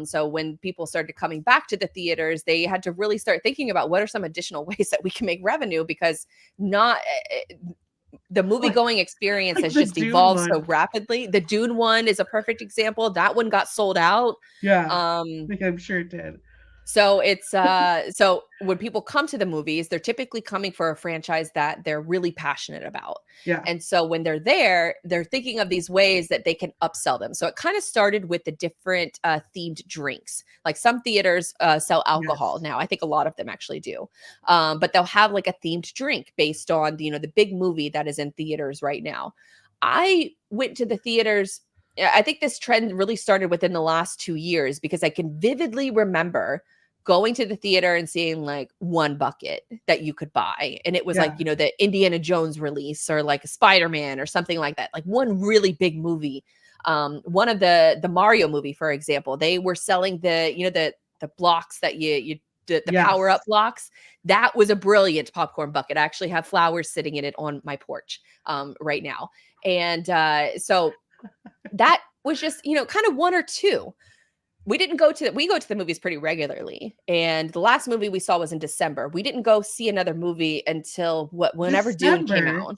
So when people started coming back to the theaters, they had to really start thinking about what are some additional ways that we can make revenue, because the movie going experience has just evolved so rapidly. The Dune one is a perfect example. That one got sold out. Yeah. I think I'm sure it did. So it's so when people come to the movies, they're typically coming for a franchise that they're really passionate about. Yeah. And so when they're there, they're thinking of these ways that they can upsell them. So it kind of started with the different themed drinks. Like some theaters sell alcohol now. I think a lot of them actually do. But they'll have like a themed drink based on the big movie that is in theaters right now. I went to the theaters. I think this trend really started within the last 2 years, because I can vividly remember going to the theater and seeing like one bucket that you could buy. And it was like, the Indiana Jones release, or like a Spider-Man or something like that. Like one really big movie. One of the Mario movie, for example, they were selling the blocks that the power up blocks. That was a brilliant popcorn bucket. I actually have flowers sitting in it on my porch right now. And so that was just, kind of one or two. We go to the movies pretty regularly. And the last movie we saw was in December. We didn't go see another movie until whenever Dune came out.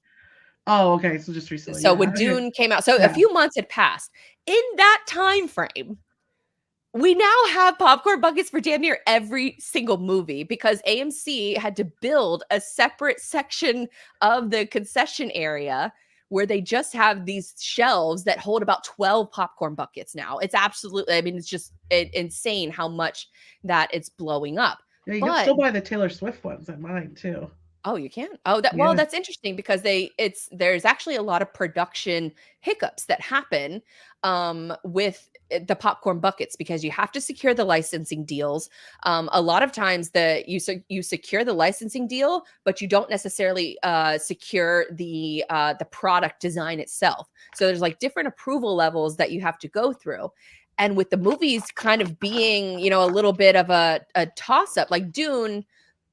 Oh, okay. So just recently. So when Dune came out, so a few months had passed. In that time frame, we now have popcorn buckets for damn near every single movie, because AMC had to build a separate section of the concession area where they just have these shelves that hold about 12 popcorn buckets now. It's absolutely, it's just insane how much that it's blowing up. Yeah, you can still buy the Taylor Swift ones at mine too. Oh, you can? Oh, well, that's interesting, because there's actually a lot of production hiccups that happen with the popcorn buckets, because you have to secure the licensing deals. A lot of times you secure the licensing deal, but you don't necessarily secure the product design itself. So there's like different approval levels that you have to go through. And with the movies kind of being, you know, a little bit of a toss up, like Dune,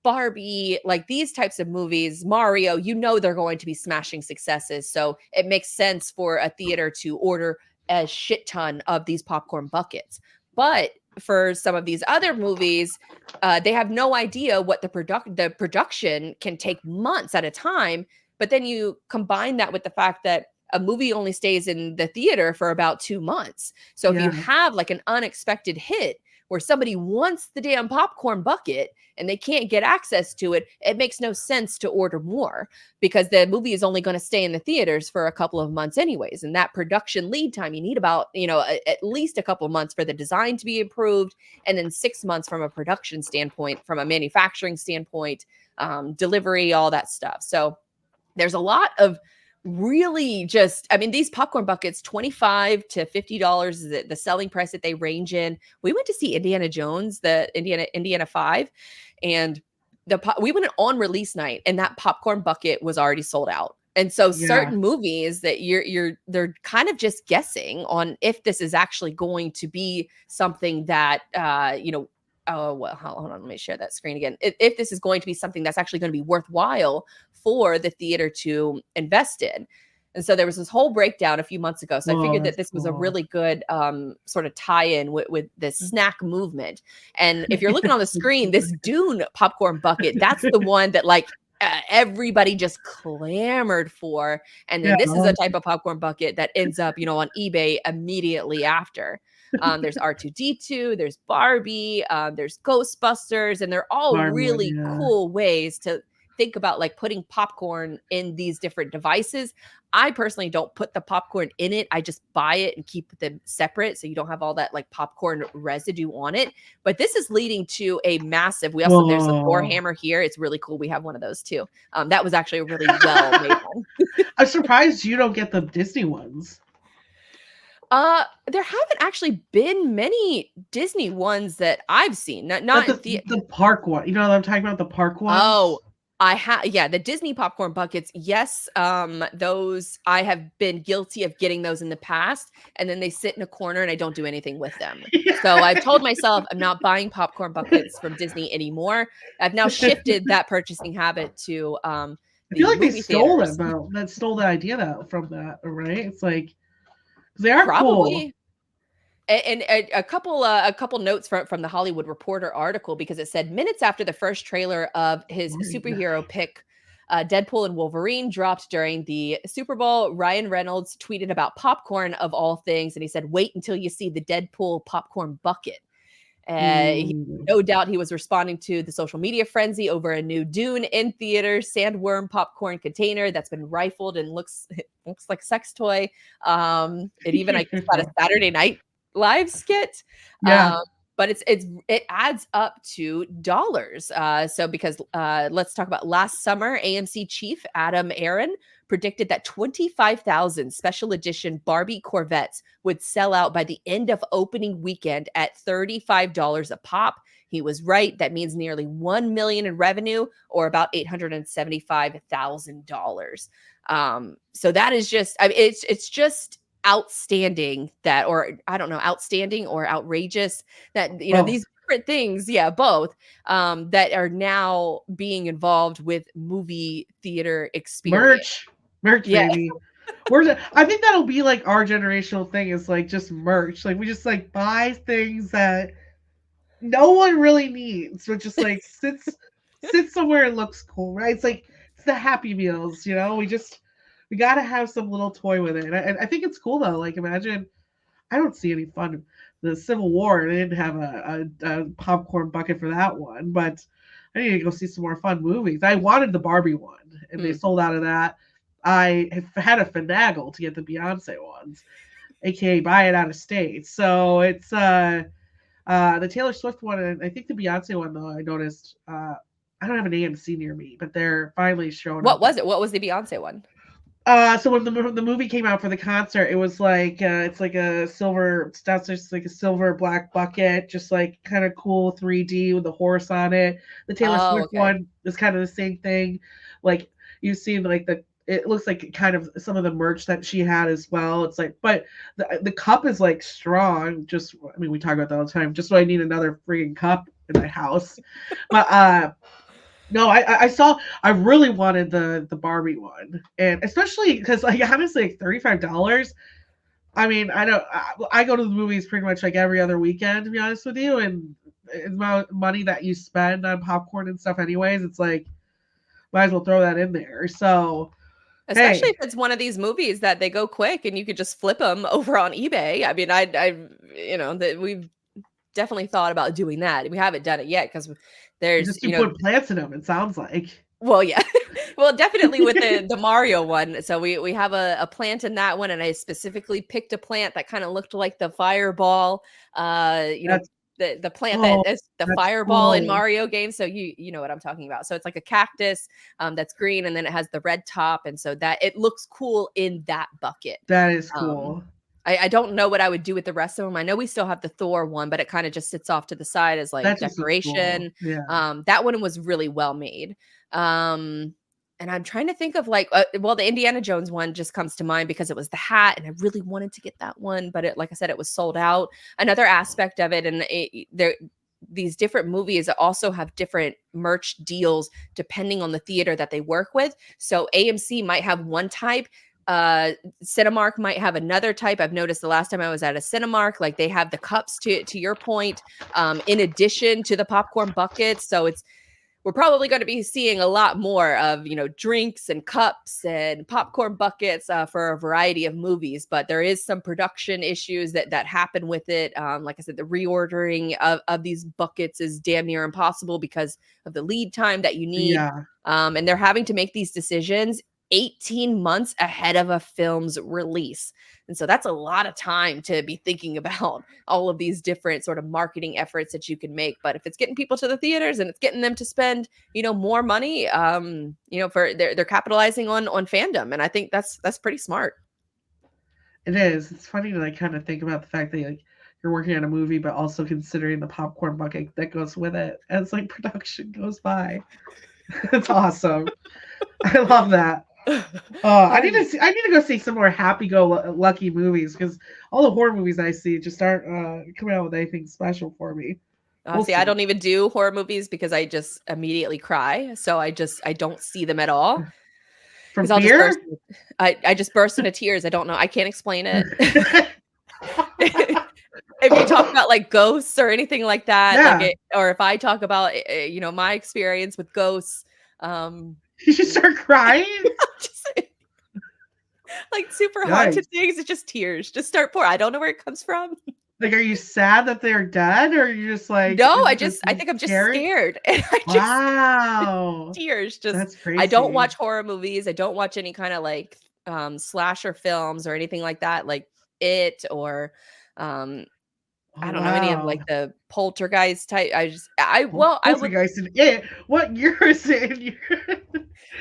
Barbie, like these types of movies, Mario, you know, they're going to be smashing successes. So it makes sense for a theater to order a shit ton of these popcorn buckets. But for some of these other movies, they have no idea what the production can take months at a time. But then you combine that with the fact that a movie only stays in the theater for about 2 months. So if you have like an unexpected hit where somebody wants the damn popcorn bucket and they can't get access to it, it makes no sense to order more, because the movie is only going to stay in the theaters for a couple of months anyways. And that production lead time, you need about, you know, at least a couple of months for the design to be approved, and then 6 months from a production standpoint, from a manufacturing standpoint, delivery, all that stuff. So there's a lot of really just, I mean, these popcorn buckets, $25 to $50 is the selling price that they range in. We went to see Indiana Jones, the Indiana 5, and we went on release night, and that popcorn bucket was already sold out. And so certain movies that they're kind of just guessing on if this is actually going to be something that, you know, oh, well, hold on, let me share that screen again. If this is going to be something that's actually going to be worthwhile for the theater to invest in. And so there was this whole breakdown a few months ago. So I figured that this was a really good sort of tie-in with the snack movement. And if you're looking on the screen, this Dune popcorn bucket, that's the one that like everybody just clamored for. And then this is a type of popcorn bucket that ends up, you know, on eBay immediately after. There's R2-D2, there's Barbie, there's Ghostbusters, and they're all really cool ways to think about like putting popcorn in these different devices. I personally don't put the popcorn in it. I just buy it and keep them separate, so you don't have all that like popcorn residue on it. But this is leading to a massive, there's a Thor hammer here. It's really cool. We have one of those too. That was actually a really well made one. I'm surprised you don't get the Disney ones. There haven't actually been many Disney ones that I've seen. Not the park one. You know what I'm talking about? The park one. Oh, the Disney popcorn buckets. Yes, those I have been guilty of getting those in the past, and then they sit in a corner and I don't do anything with them. So I've told myself I'm not buying popcorn buckets from Disney anymore. I've now shifted that purchasing habit to I feel like they stole it, though. That stole the idea from that, right? It's like they are cool. And a couple notes from the Hollywood Reporter article, because it said minutes after the first trailer of his superhero pick, Deadpool and Wolverine, dropped during the Super Bowl, Ryan Reynolds tweeted about popcorn of all things, and he said, "Wait until you see the Deadpool popcorn bucket." No doubt he was responding to the social media frenzy over a new Dune in theater sandworm popcorn container that's been rifled and looks like a sex toy. It even got a Saturday Night Live skit. But it adds up to dollars. So because let's talk about last summer, AMC chief Adam Aron predicted that 25,000 special edition Barbie Corvettes would sell out by the end of opening weekend at $35 a pop. He was right. That means nearly $1 million in revenue, or about $875,000. So that is just, I mean, it's just outstanding that, or I don't know, outstanding or outrageous that, you know, these different things, both, that are now being involved with movie theater experience. Merch, baby. I think that'll be like our generational thing, is like just merch. Like we just like buy things that no one really needs, but just like sits somewhere and looks cool, right? It's like it's the Happy Meals, you know. We got to have some little toy with it. And I think it's cool though. Like imagine, I don't see any fun. The Civil War, they didn't have a popcorn bucket for that one, but I need to go see some more fun movies. I wanted the Barbie one, and they sold out of that. I had a finagle to get the Beyonce ones, aka buy it out of state. So it's the Taylor Swift one, and I think the Beyonce one though. I noticed I don't have an AMC near me, but they're finally showing. What was it? What was the Beyonce one? So when the movie came out for the concert, it was like it's like a silver, that's just like a silver black bucket, just like kind of cool 3D with the horse on it. The Taylor Oh, Swift okay. one is kind of the same thing. Like you see, like it looks like kind of some of the merch that she had as well. It's like, but the cup is like strong. Just, I mean, we talk about that all the time. Just so I need another freaking cup in my house. But no, I saw. I really wanted the Barbie one, and especially because like honestly, like $35. I mean, I don't. I go to the movies pretty much like every other weekend, to be honest with you, and the amount of money that you spend on popcorn and stuff, anyways, it's like might as well throw that in there. So Especially hey, if it's one of these movies that they go quick and you could just flip them over on eBay. I mean, that we've definitely thought about doing that. We haven't done it yet because there's, just you put plants in them. It sounds like well, yeah. Well, definitely with the Mario one. So we have a plant in that one, and I specifically picked a plant that kind of looked like the fireball. that's The plant that oh, is the that's fireball in cool. Mario games. So you know what I'm talking about. So it's like a cactus that's green, and then it has the red top, and so that it looks cool in that bucket. That is Um, cool. I don't know what I would do with the rest of them. I know we still have the Thor one, but it kind of just sits off to the side as like That just looks cool. decoration. Yeah. That one was really well made. And I'm trying to think of like, well, the Indiana Jones one just comes to mind because it was the hat, and I really wanted to get that one, but like I said, it was sold out. Another aspect of it, and these different movies also have different merch deals depending on the theater that they work with. So AMC might have one type, Cinemark might have another type. I've noticed the last time I was at a Cinemark, like they have the cups to your point, in addition to the popcorn buckets. So we're probably going to be seeing a lot more of, drinks and cups and popcorn buckets for a variety of movies. But there is some production issues that happen with it. Like I said, the reordering of these buckets is damn near impossible because of the lead time that you need. Yeah. And they're having to make these decisions 18 months ahead of a film's release. And so that's a lot of time to be thinking about all of these different sort of marketing efforts that you can make. But if it's getting people to the theaters and it's getting them to spend, more money, for they're capitalizing on fandom. And I think that's pretty smart. It is. It's funny to like kind of think about the fact that like you're working on a movie, but also considering the popcorn bucket that goes with it as like production goes by. It's awesome. I love that. I need to go see some more happy-go-lucky movies because all the horror movies I see just aren't coming out with anything special for me. We'll See, I don't even do horror movies because I just immediately cry. So I don't see them at all. From I'll fear? just I just burst into tears. I don't know. I can't explain it. If you talk about like ghosts or anything like that, Yeah. or if I talk about, my experience with ghosts, You just start crying? just, like super Nice. haunted things, it's just tears. Just start pouring. I don't know where it comes from. Like, are you sad that they're dead, or are you just like? No, I think I'm just scared. And Wow. tears. Just That's crazy. I don't watch horror movies. I don't watch any kind of like slasher films or anything like that, like It or I don't know any of like the poltergeist type. I would. Poltergeist in It. What year is it?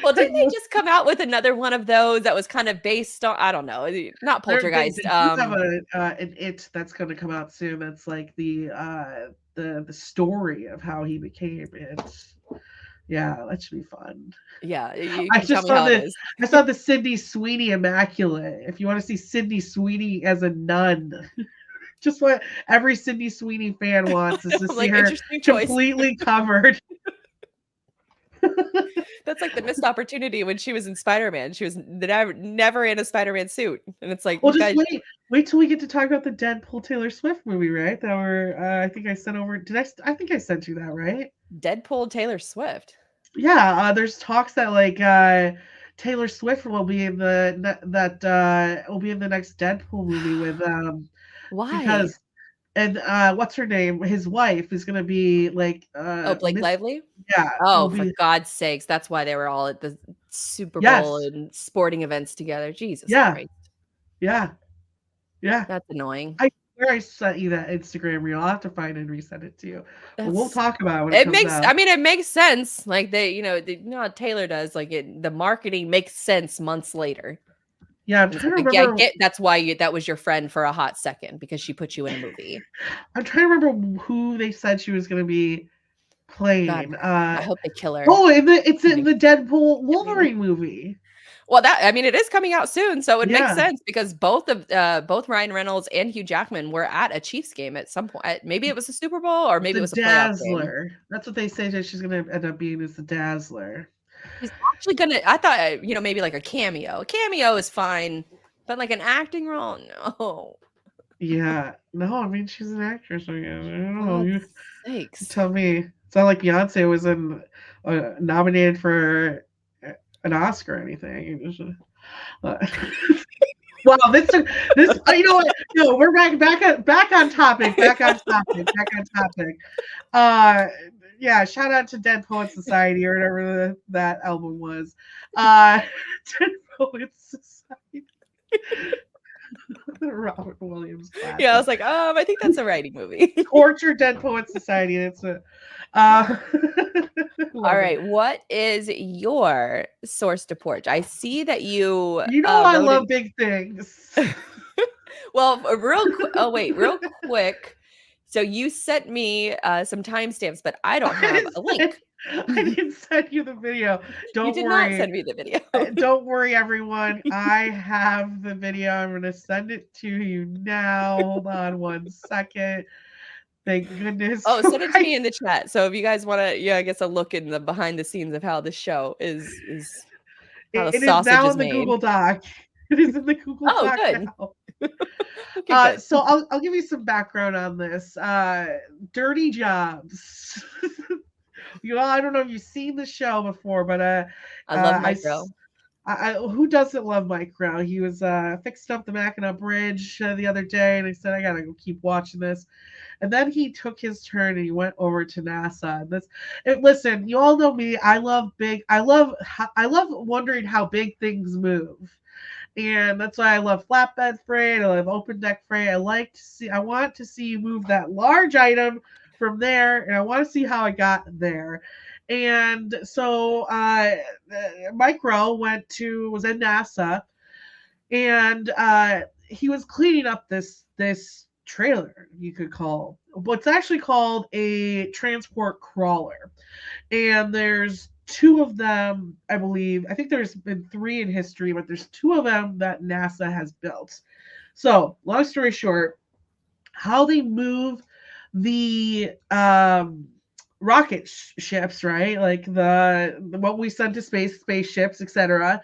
Well, didn't they just come out with another one of those that was kind of based on? I don't know, not poltergeist. They do have an It that's going to come out soon. That's like the story of how he became It. Yeah, that should be fun. Yeah, I saw the Sydney Sweeney Immaculate. If you want to see Sydney Sweeney as a nun, just what every Sydney Sweeney fan wants is to see her completely covered. That's like the missed opportunity when she was in Spider-Man. She was never in a Spider-Man suit, and it's like, well, just wait till we get to talk about the Deadpool Taylor Swift movie, right? That were I think I sent over. I think I sent you that, right? Deadpool Taylor Swift. Yeah, there's talks that like Taylor Swift will be in the next Deadpool movie with Why? Because what's her name? His wife is gonna be like Blake Lively? Yeah. Oh, for God's sakes. That's why they were all at the Super Bowl and sporting events together. Jesus Christ. Yeah. That's annoying. I swear I sent you that Instagram reel. I'll have to find and resend it to you. But we'll talk about it when it comes out. I mean, it makes sense. Like how Taylor does. Like the marketing makes sense months later. Yeah, I'm And it's trying to like, yeah, I remember. get that's why that was your friend for a hot second, because she put you in a movie. I'm trying to remember who they said she was going to be God, playing. I hope they kill her. Oh, it's in the Deadpool Wolverine movie. Well, it is coming out soon, so it makes Yeah. sense because both Ryan Reynolds and Hugh Jackman were at a Chiefs game at some point. Maybe it was a Super Bowl or maybe The it was a playoff game. Dazzler. That's what they say that she's going to end up being, is the Dazzler. She's actually gonna. I thought, maybe like a cameo. A cameo is fine, but like an acting role, no. Yeah. No, I mean, she's an actress, I guess. I don't know. You Sakes. tell me. It's not like Beyonce was nominated for an Oscar or anything. It was, wow, this you know what? No, we're back on topic. Yeah, shout out to Dead Poets Society or whatever that album was. Dead Poets Society. Robert Williams classic. Yeah, I was like, I think that's a writing movie. Torture Dead Poets Society. That's it. All right, what is your source to porch? I see that you. I love big things. Well, real quick. So you sent me some timestamps, but I don't have a link. I didn't send you the video. You did not send me the video. Don't worry, everyone. I have the video. I'm going to send it to you now. Hold on 1 second. Thank goodness. Oh, send it to me in the chat. So if you guys want to, I guess a look in the behind the scenes of how the show is how the sausage now is in the made. Google Doc. It is in the Google Doc good. now. Okay, so I'll give you some background on this. Dirty Jobs. I don't know if you've seen the show before, but I love Mike Rowe. Who doesn't love Mike Rowe? He was fixing up the Mackinac Bridge the other day, and I said, I gotta go keep watching this. And then he took his turn and he went over to NASA. Listen, you all know me. I love wondering how big things move. And that's why I love flatbed freight. I love open deck freight. I want to see you move that large item from there, and I want to see how I got there. And so Mike Rowe was in NASA, and he was cleaning up this trailer, you could call what's actually called a transport crawler. And there's 2 of them, I believe. I think there's been 3 in history, but there's 2 of them that NASA has built. So, long story short, how they move the rocket ships, right? Like what we send to space, spaceships, etc.,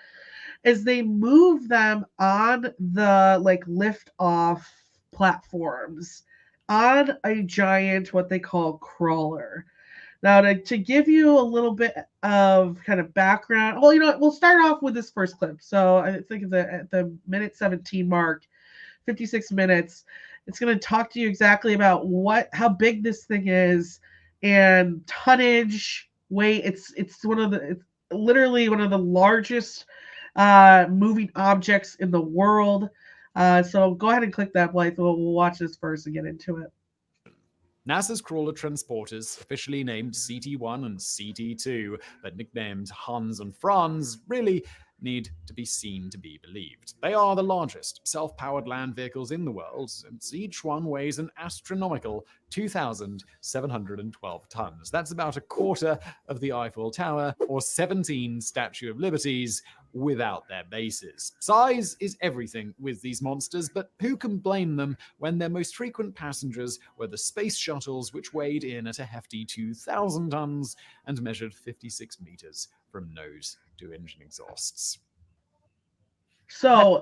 is they move them on the lift off platforms on a giant, what they call crawler. Now, to give you a little bit of kind of background, well, we'll start off with this first clip. So I think at the minute 17 mark, 56 minutes, it's going to talk to you exactly about how big this thing is and tonnage, weight. It's literally one of the largest moving objects in the world. So go ahead and click that, Blythe. We'll watch this first and get into it. NASA's crawler transporters, officially named CT-1 and CT-2, but nicknamed Hans and Franz, really need to be seen to be believed. They are the largest self-powered land vehicles in the world, and each one weighs an astronomical 2,712 tons. That's about a quarter of the Eiffel Tower, or 17 Statue of Liberties, without their bases. Size is everything with these monsters, but who can blame them when their most frequent passengers were the space shuttles, which weighed in at a hefty 2,000 tons and measured 56 meters from nose to engine exhausts. So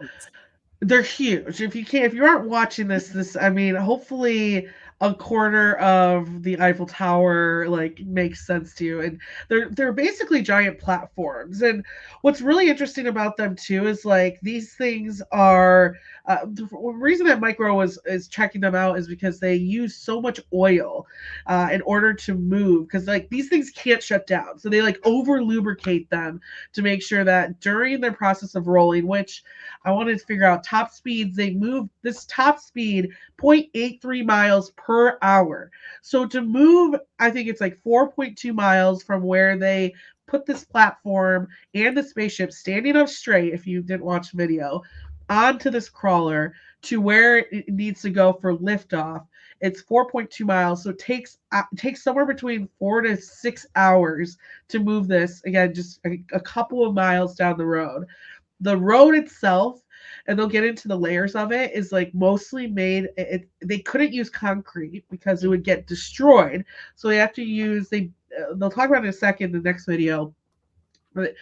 they're huge. If you aren't watching this, I mean, hopefully a quarter of the Eiffel Tower makes sense to you. And they're basically giant platforms. And what's really interesting about them too is these things are the reason that Mike Rowe is checking them out is because they use so much oil in order to move, because these things can't shut down. So they over lubricate them to make sure that during their process of rolling, which I wanted to figure out top speeds, they move this top speed 0.83 miles per hour. So to move, I think it's 4.2 miles from where they put this platform and the spaceship standing up straight, if you didn't watch the video, onto this crawler to where it needs to go for liftoff. It's 4.2 miles, so it takes somewhere between 4 to 6 hours to move this. Again, just a couple of miles down the road. The road itself, and they'll get into the layers of it, is like mostly made. They couldn't use concrete because it would get destroyed, so they have to use they'll talk about it in a second in the next video. But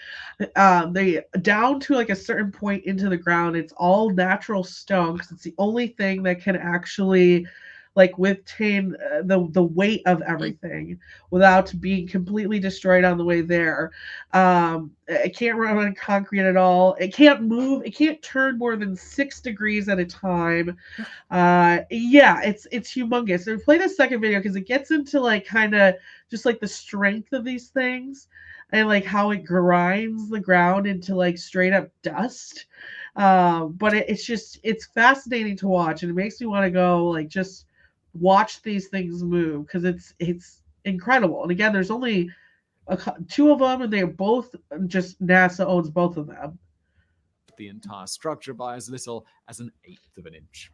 they down to like a certain point into the ground, it's all natural stone because it's the only thing that can actually like withstand the weight of everything without being completely destroyed on the way there. It can't run on concrete at all. It can't move. It can't turn more than 6 degrees at a time. Yeah, it's humongous. So play the second video because it gets into like kind of just like the strength of these things and like how it grinds the ground into like straight up dust. But it's fascinating to watch, and it makes me want to go like just watch these things move because it's incredible. And again, there's only two of them, and they're both just NASA owns both of them. The entire structure by as little as 1/8 of an inch.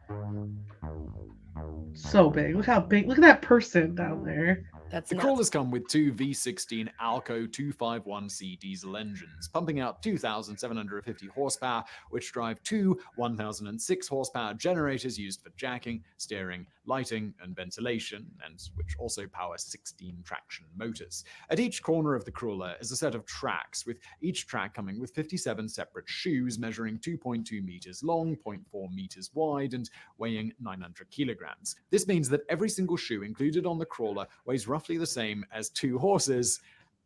So big. Look how big. Look at that person down there. That's The nuts. crawlers come with two V16 Alco 251C diesel engines, pumping out 2,750 horsepower, which drive two 1,006 horsepower generators used for jacking, steering, lighting, and ventilation, and which also power 16 traction motors. At each corner of the crawler is a set of tracks, with each track coming with 57 separate shoes measuring 2.2 meters long, 0.4 meters wide, and weighing 900 kilograms. This means that every single shoe included on the crawler weighs roughly the same as 2 horses,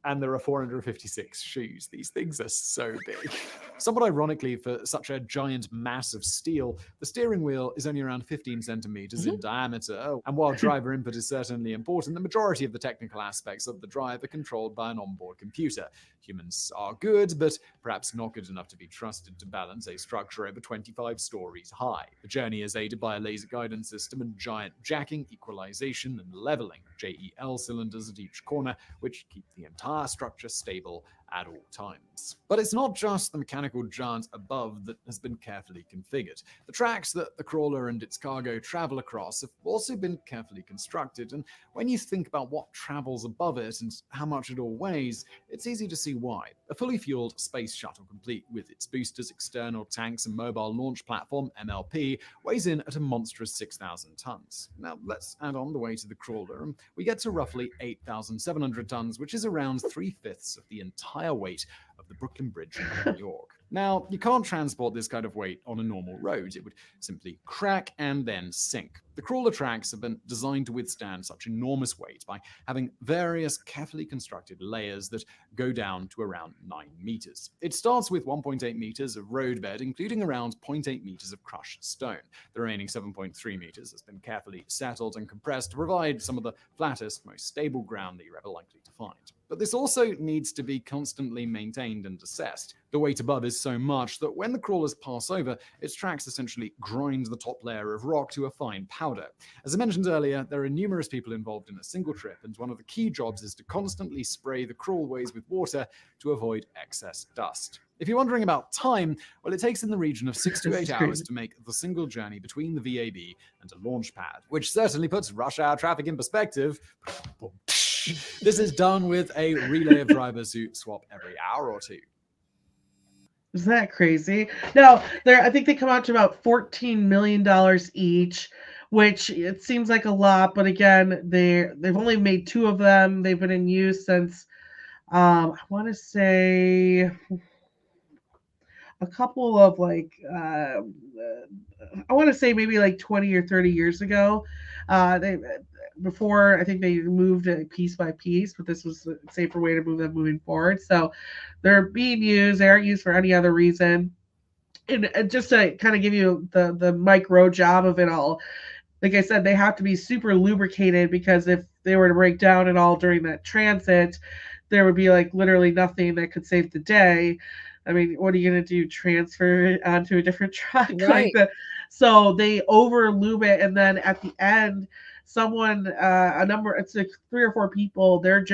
and there are 456 shoes. These things are so big. Somewhat ironically, for such a giant mass of steel, the steering wheel is only around 15 centimeters in diameter. And while driver input is certainly important, the majority of the technical aspects of the drive are controlled by an onboard computer. Humans are good, but perhaps not good enough to be trusted to balance a structure over 25 stories high. The journey is aided by a laser guidance system and giant jacking, equalization, and leveling JEL cylinders at each corner, which keep the entire structure stable at all times. But it's not just the mechanical giant above that has been carefully configured. The tracks that the crawler and its cargo travel across have also been carefully constructed, and when you think about what travels above it and how much it all weighs, it's easy to see why. A fully fueled space shuttle complete with its boosters, external tanks, and mobile launch platform, MLP, weighs in at a monstrous 6,000 tons. Now let's add on the weight of the crawler, and we get to roughly 8,700 tons, which is around 3/5 of the entire weight of the Brooklyn Bridge in New York. Now, you can't transport this kind of weight on a normal road. It would simply crack and then sink. The crawler tracks have been designed to withstand such enormous weight by having various carefully constructed layers that go down to around 9 meters. It starts with 1.8 meters of roadbed, including around 0.8 meters of crushed stone. The remaining 7.3 meters has been carefully settled and compressed to provide some of the flattest, most stable ground that you're ever likely to find. But this also needs to be constantly maintained and assessed. The weight above is so much that when the crawlers pass over, its tracks essentially grind the top layer of rock to a fine powder. As I mentioned earlier, there are numerous people involved in a single trip, and one of the key jobs is to constantly spray the crawlways with water to avoid excess dust. If you're wondering about time, well, it takes in the region of 6 to 8 hours to make the single journey between the VAB and a launch pad, which certainly puts rush hour traffic in perspective. This is done with a relay of drivers who swap every hour or two. Is that crazy? No, I think they come out to about $14 million each, which it seems like a lot, but again, they've only made 2 of them. They've been in use since I want to say a couple of like I want to say maybe like 20 or 30 years ago. Before I think they moved it piece by piece, but this was a safer way to move them moving forward. So they're being used. They aren't used for any other reason. And just to kind of give you the micro job of it all, like I said, they have to be super lubricated because if they were to break down at all during that transit, there would be like literally nothing that could save the day. I mean, what are you going to do? Transfer it onto a different truck? Right. Like that. So they over lube it, and then at the end, it's like 3 or 4 people. Their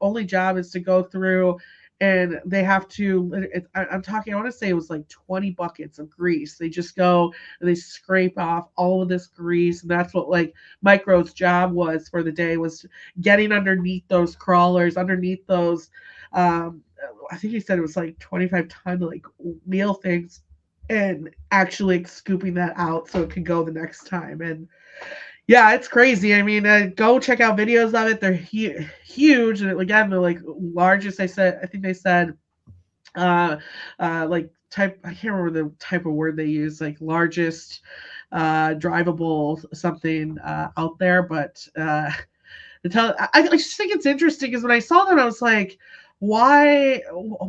only job is to go through and they have to. I'm talking. I want to say it was like 20 buckets of grease. They just go and they scrape off all of this grease, and that's what like Micro's job was for the day, was getting underneath those crawlers, underneath those. I think he said it was like 25-ton like wheel things, and actually scooping that out so it can go the next time. And yeah, it's crazy. I mean, go check out videos of it. They're huge, and again, the like largest. I think they said, like type. I can't remember the type of word they use. Like largest, drivable something out there. But I just think it's interesting because when I saw that, I was like, why?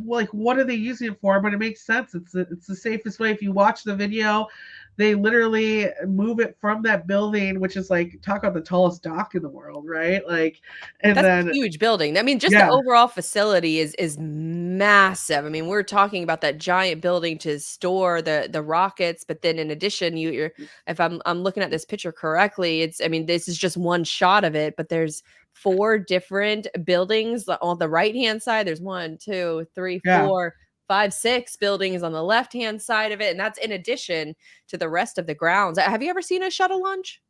Like, what are they using it for? But it makes sense. It's the safest way. If you watch the video, they literally move it from that building, which is like, talk about the tallest dock in the world, right? Like, and That's then a huge building. I mean, just the yeah, overall facility is massive. I mean, we're talking about that giant building to store the rockets, but then in addition, you're if I'm looking at this picture correctly, it's, I mean, this is just one shot of it, but there's 4 different buildings on the right hand side. There's 1, 2, 3, yeah. 4, 5, 6 buildings on the left hand side of it, and that's in addition to the rest of the grounds. Have you ever seen a shuttle launch?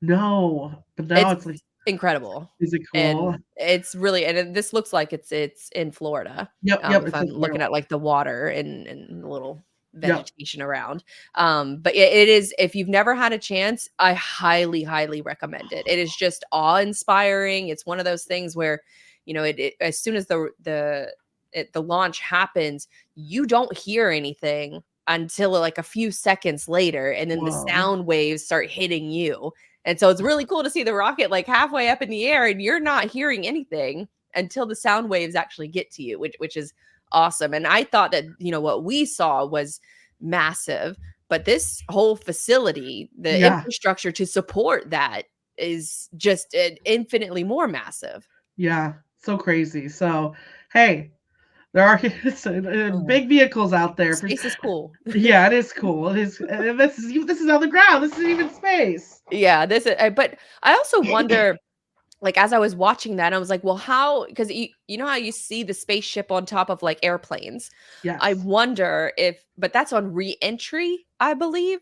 No, but now It's it's like, incredible. is it cool? And it's really, this looks like it's in Florida. Yep. If It's I'm in looking Florida. at like the water and the little Yep. vegetation around. But it is, if you've never had a chance, I highly, highly recommend it. It is just awe-inspiring. It's one of those things where, you know, it as soon as the launch happens, you don't hear anything until like a few seconds later, and then the Whoa. sound waves start hitting you. And so it's really cool to see the rocket like halfway up in the air and you're not hearing anything until the sound waves actually get to you, which is awesome. And I thought that, you know, what we saw was massive, but this whole facility, the Yeah. infrastructure to support that is just infinitely more massive. Yeah. So crazy. So, hey, there are big vehicles out there. Space is cool. Yeah, it is cool. It is. And this is on the ground. This isn't even space. Yeah, this is, but I also wonder, like, as I was watching that, I was like, well, how, because you know how you see the spaceship on top of like airplanes. Yes. I wonder if, but that's on re-entry, I believe.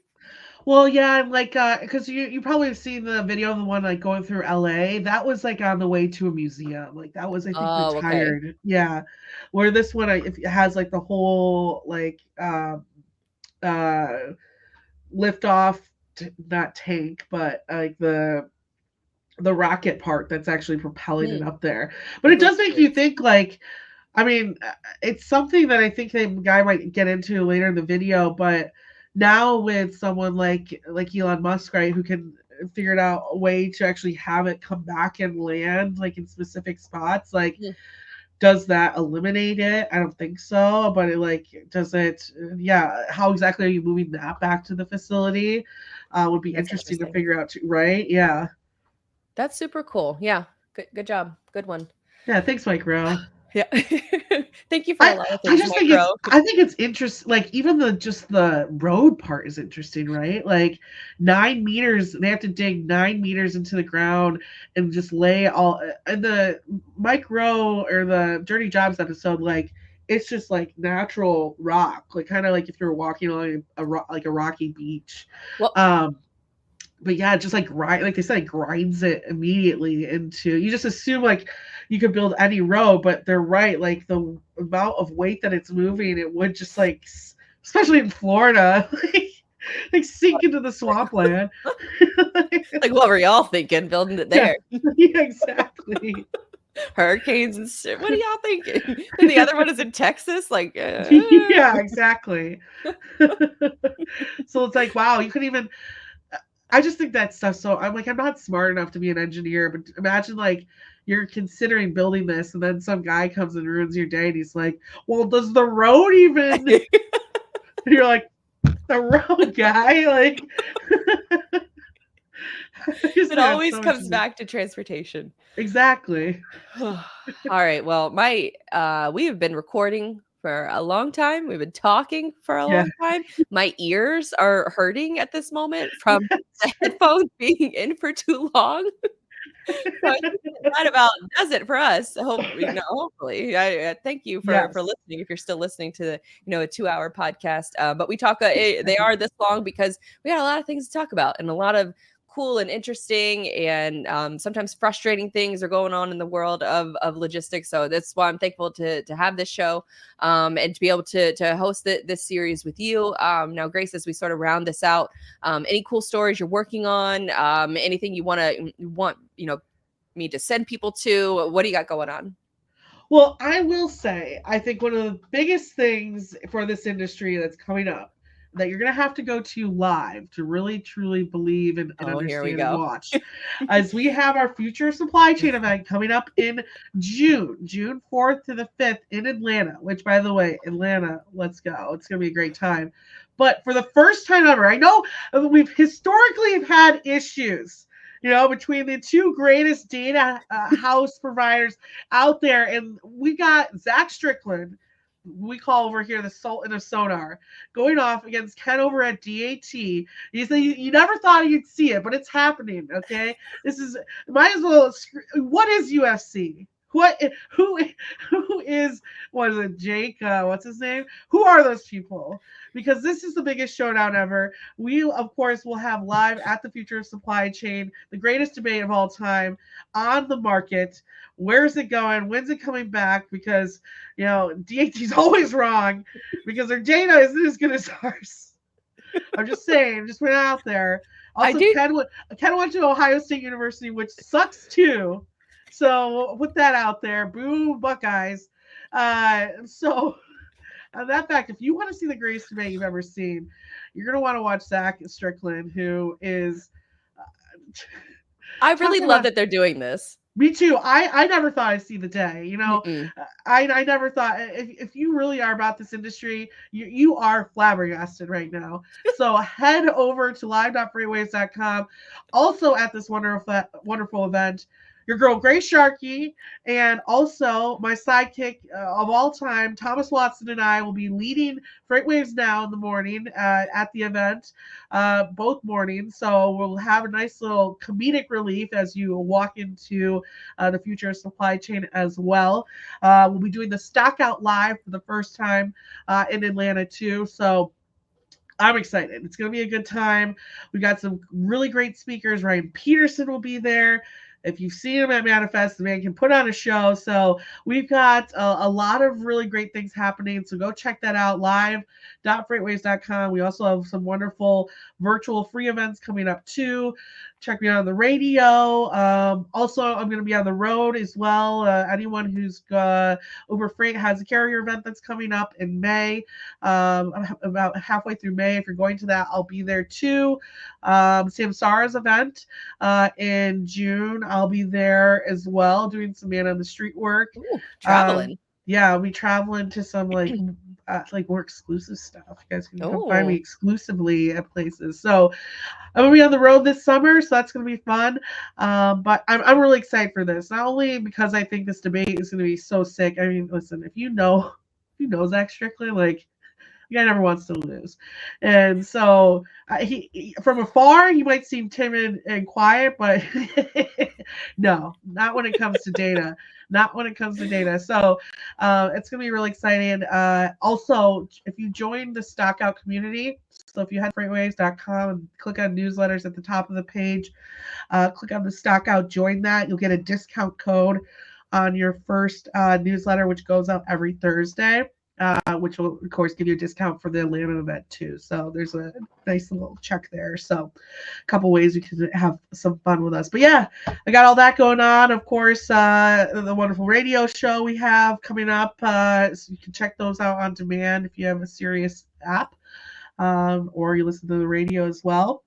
Well, yeah, and like, because you probably have seen the video of the one like going through LA. That was like on the way to a museum. Like that was, I think, Oh, okay. retired. Yeah, where this one, it has like the whole like lift off, not tank, but like the rocket part that's actually propelling it up there. But it does make you think, like, I mean, it's something that I think the guy might get into later in the video, but now with someone like Elon Musk, right, who can figure out a way to actually have it come back and land like in specific spots, like, does that eliminate it? I don't think so, but it like, does it? Yeah, how exactly are you moving that back to the facility? Would be interesting to figure out too, right? Yeah. That's super cool. Yeah. Good job. Good one. Yeah, thanks, Micro. Yeah. Thank you for a lot of things, I think it's interesting. Like even the road part is interesting, right? Like 9 meters, they have to dig 9 meters into the ground and just lay all. And the Micro or the Dirty Jobs episode, like it's just like natural rock, like kind of like if you're walking along a rocky beach. Well, but yeah, just like like they said, it grinds it immediately into. You just assume like you could build any road, but they're right. Like the amount of weight that it's moving, it would just like, especially in Florida, like sink into the swampland. like what were y'all thinking building it there? Yeah, exactly. Hurricanes and shit. What are y'all thinking? And the other one is in Texas. Like, yeah, exactly. So it's like, wow, you couldn't even. I just think that stuff. So I'm like, I'm not smart enough to be an engineer, but imagine like you're considering building this, and then some guy comes and ruins your day, and he's like, "Well, does the road even?" And you're like, "The road guy, like." It always comes back to transportation. Exactly. All right. Well, we have been recording for a long time. We've been talking for a long time. My ears are hurting at this moment from the headphones being in for too long. So that about does it for us. Hopefully, I thank you for Yes. listening. If you're still listening to the a 2-hour podcast, but we talk. They are this long because we got a lot of things to talk about and a lot of cool and interesting and sometimes frustrating things are going on in the world of logistics. So that's why I'm thankful to have this show and to be able to host this series with you. Now, Grace, as we sort of round this out, any cool stories you're working on, anything you want me to send people to, what do you got going on? Well, I will say, I think one of the biggest things for this industry that's coming up that you're going to have to go to live to really truly believe and understand and watch as we have our future supply chain event coming up in June 4th to the 5th in Atlanta, which, by the way, Atlanta, let's go. It's going to be a great time. But for the first time ever, I know we've historically had issues, between the two greatest data house providers out there. And we got Zach Strickland, we call over here the Salt in a Sonar, going off against Ken over at DAT. You say you never thought you'd see it, but it's happening, okay? This is, might as well, what is UFC? Who is, what is it, Jake? What's his name? Who are those people? Because this is the biggest showdown ever. We, of course, will have live at the Future of Supply Chain, the greatest debate of all time on the market. Where's it going? When's it coming back? Because, DAT's always wrong because their data isn't as good as ours. I'm just saying, just put it out there. Also, Ken went to Ohio State University, which sucks too. So put that out there. Boo, Buckeyes. So on that fact, if you want to see the greatest debate you've ever seen, you're going to want to watch Zach Strickland, who is... I really love that they're doing this. Me too. I never thought I'd see the day. I never thought, if you really are about this industry, you are flabbergasted right now. So head over to live.freightwaves.com. Also at this wonderful event, your girl Grace Sharkey, and also my sidekick of all time, Thomas Watson, and I will be leading Freightwaves Now in the morning at the event, both mornings. So we'll have a nice little comedic relief as you walk into the future of supply chain as well. We'll be doing the Stockout Live for the first time in Atlanta too. So I'm excited. It's going to be a good time. We got some really great speakers. Ryan Peterson will be there. If you've seen him at Manifest, the man can put on a show. So we've got a lot of really great things happening. So go check that out, live.freightwaves.com. We also have some wonderful virtual free events coming up too. Check me out on the radio. Also, I'm going to be on the road as well. Anyone who's Uber Freight has a carrier event that's coming up in May. About halfway through May. If you're going to that, I'll be there too. Samsara's event in June. I'll be there as well, doing some man on the street work. Ooh, traveling. I'll be traveling to some like more exclusive stuff. You guys can come find me exclusively at places. So I'm gonna be on the road this summer, so that's gonna be fun. But I'm really excited for this. Not only because I think this debate is gonna be so sick. I mean, listen, if you know Zach Strickland, like, the guy never wants to lose. And so he from afar, he might seem timid and quiet, but no, not when it comes to data. Not when it comes to data. So it's going to be really exciting. Also, if you join the Stockout community, so if you head to freightwaves.com and click on newsletters at the top of the page, click on the Stockout, join that. You'll get a discount code on your first newsletter, which goes out every Thursday. Which will, of course, give you a discount for the Atlanta event, too. So there's a nice little check there. So a couple ways you can have some fun with us. But, yeah, I got all that going on. Of course, the wonderful radio show we have coming up. So you can check those out on demand if you have a Sirius app or you listen to the radio as well.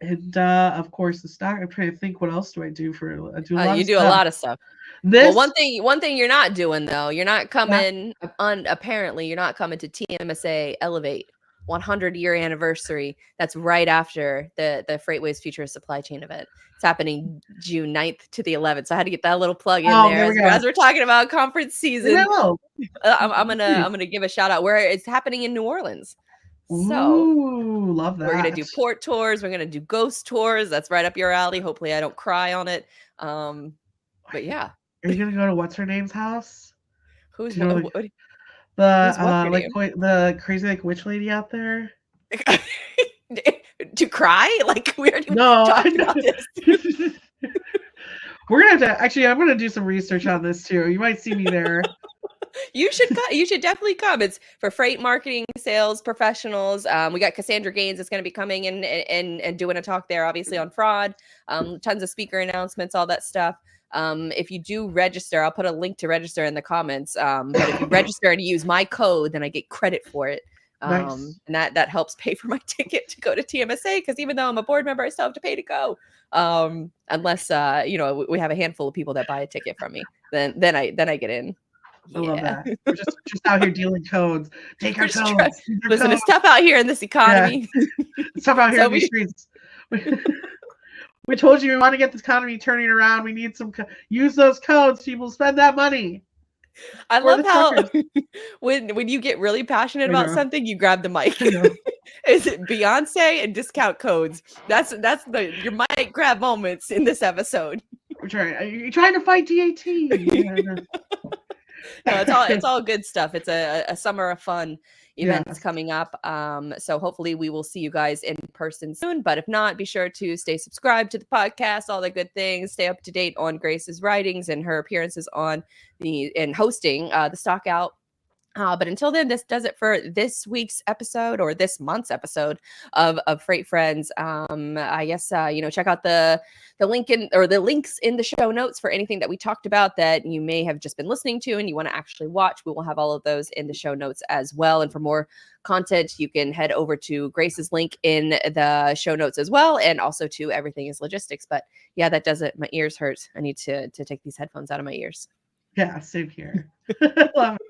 And, of course, the stock. I'm trying to think, what else do I do for a lot of stuff. Well, one thing you're not doing, though, you're not coming apparently you're not coming to TMSA Elevate 100-year anniversary. That's right after the Freightways Future Supply Chain event. It's happening June 9th to the 11th. So I had to get that little plug in there as we're talking about conference season. I'm gonna give a shout out where it's happening in New Orleans. So love that. We're gonna do port tours. We're gonna do ghost tours. That's right up your alley. Hopefully, I don't cry on it. But yeah, Are you gonna go to what's her name's house? who's Do you know what, the what's her like name? the crazy like witch lady out there? To cry? Like we already No, I talked know. about this. We're gonna have to actually. I'm gonna do some research on this too. You might see me there. You should definitely come. It's for freight marketing, sales professionals. We got Cassandra Gaines is going to be coming and doing a talk there, obviously on fraud. Tons of speaker announcements, all that stuff. If you do register, I'll put a link to register in the comments. But if you register and use my code, then I get credit for it. Nice. And that helps pay for my ticket to go to TMSA, because even though I'm a board member, I still have to pay to go. Unless we have a handful of people that buy a ticket from me, then I get in. I love that. We're just out here dealing codes. Take our codes. Listen, it's tough out here in this economy. Yeah. It's tough out here in the streets. We told you we want to get this economy turning around. We need some use those codes. People spend that money. I love how when you get really passionate about something, you grab the mic. Is it Beyonce and discount codes? That's your mic grab moments in this episode. We're trying. Are you trying to fight DAT? Yeah. No, it's all good stuff. It's a summer of fun events coming up. So hopefully we will see you guys in person soon. But if not, be sure to stay subscribed to the podcast, all the good things. Stay up to date on Grace's writings and her appearances on and hosting the Stock Out. But until then, this does it for this week's episode, or this month's episode of Freight Friends. I guess check out the link the links in the show notes for anything that we talked about that you may have just been listening to and you want to actually watch. We will have all of those in the show notes as well. And for more content, you can head over to Grace's link in the show notes as well, and also to Everything is Logistics. But yeah, that does it. My ears hurt. I need to take these headphones out of my ears. Yeah, same here. Love it.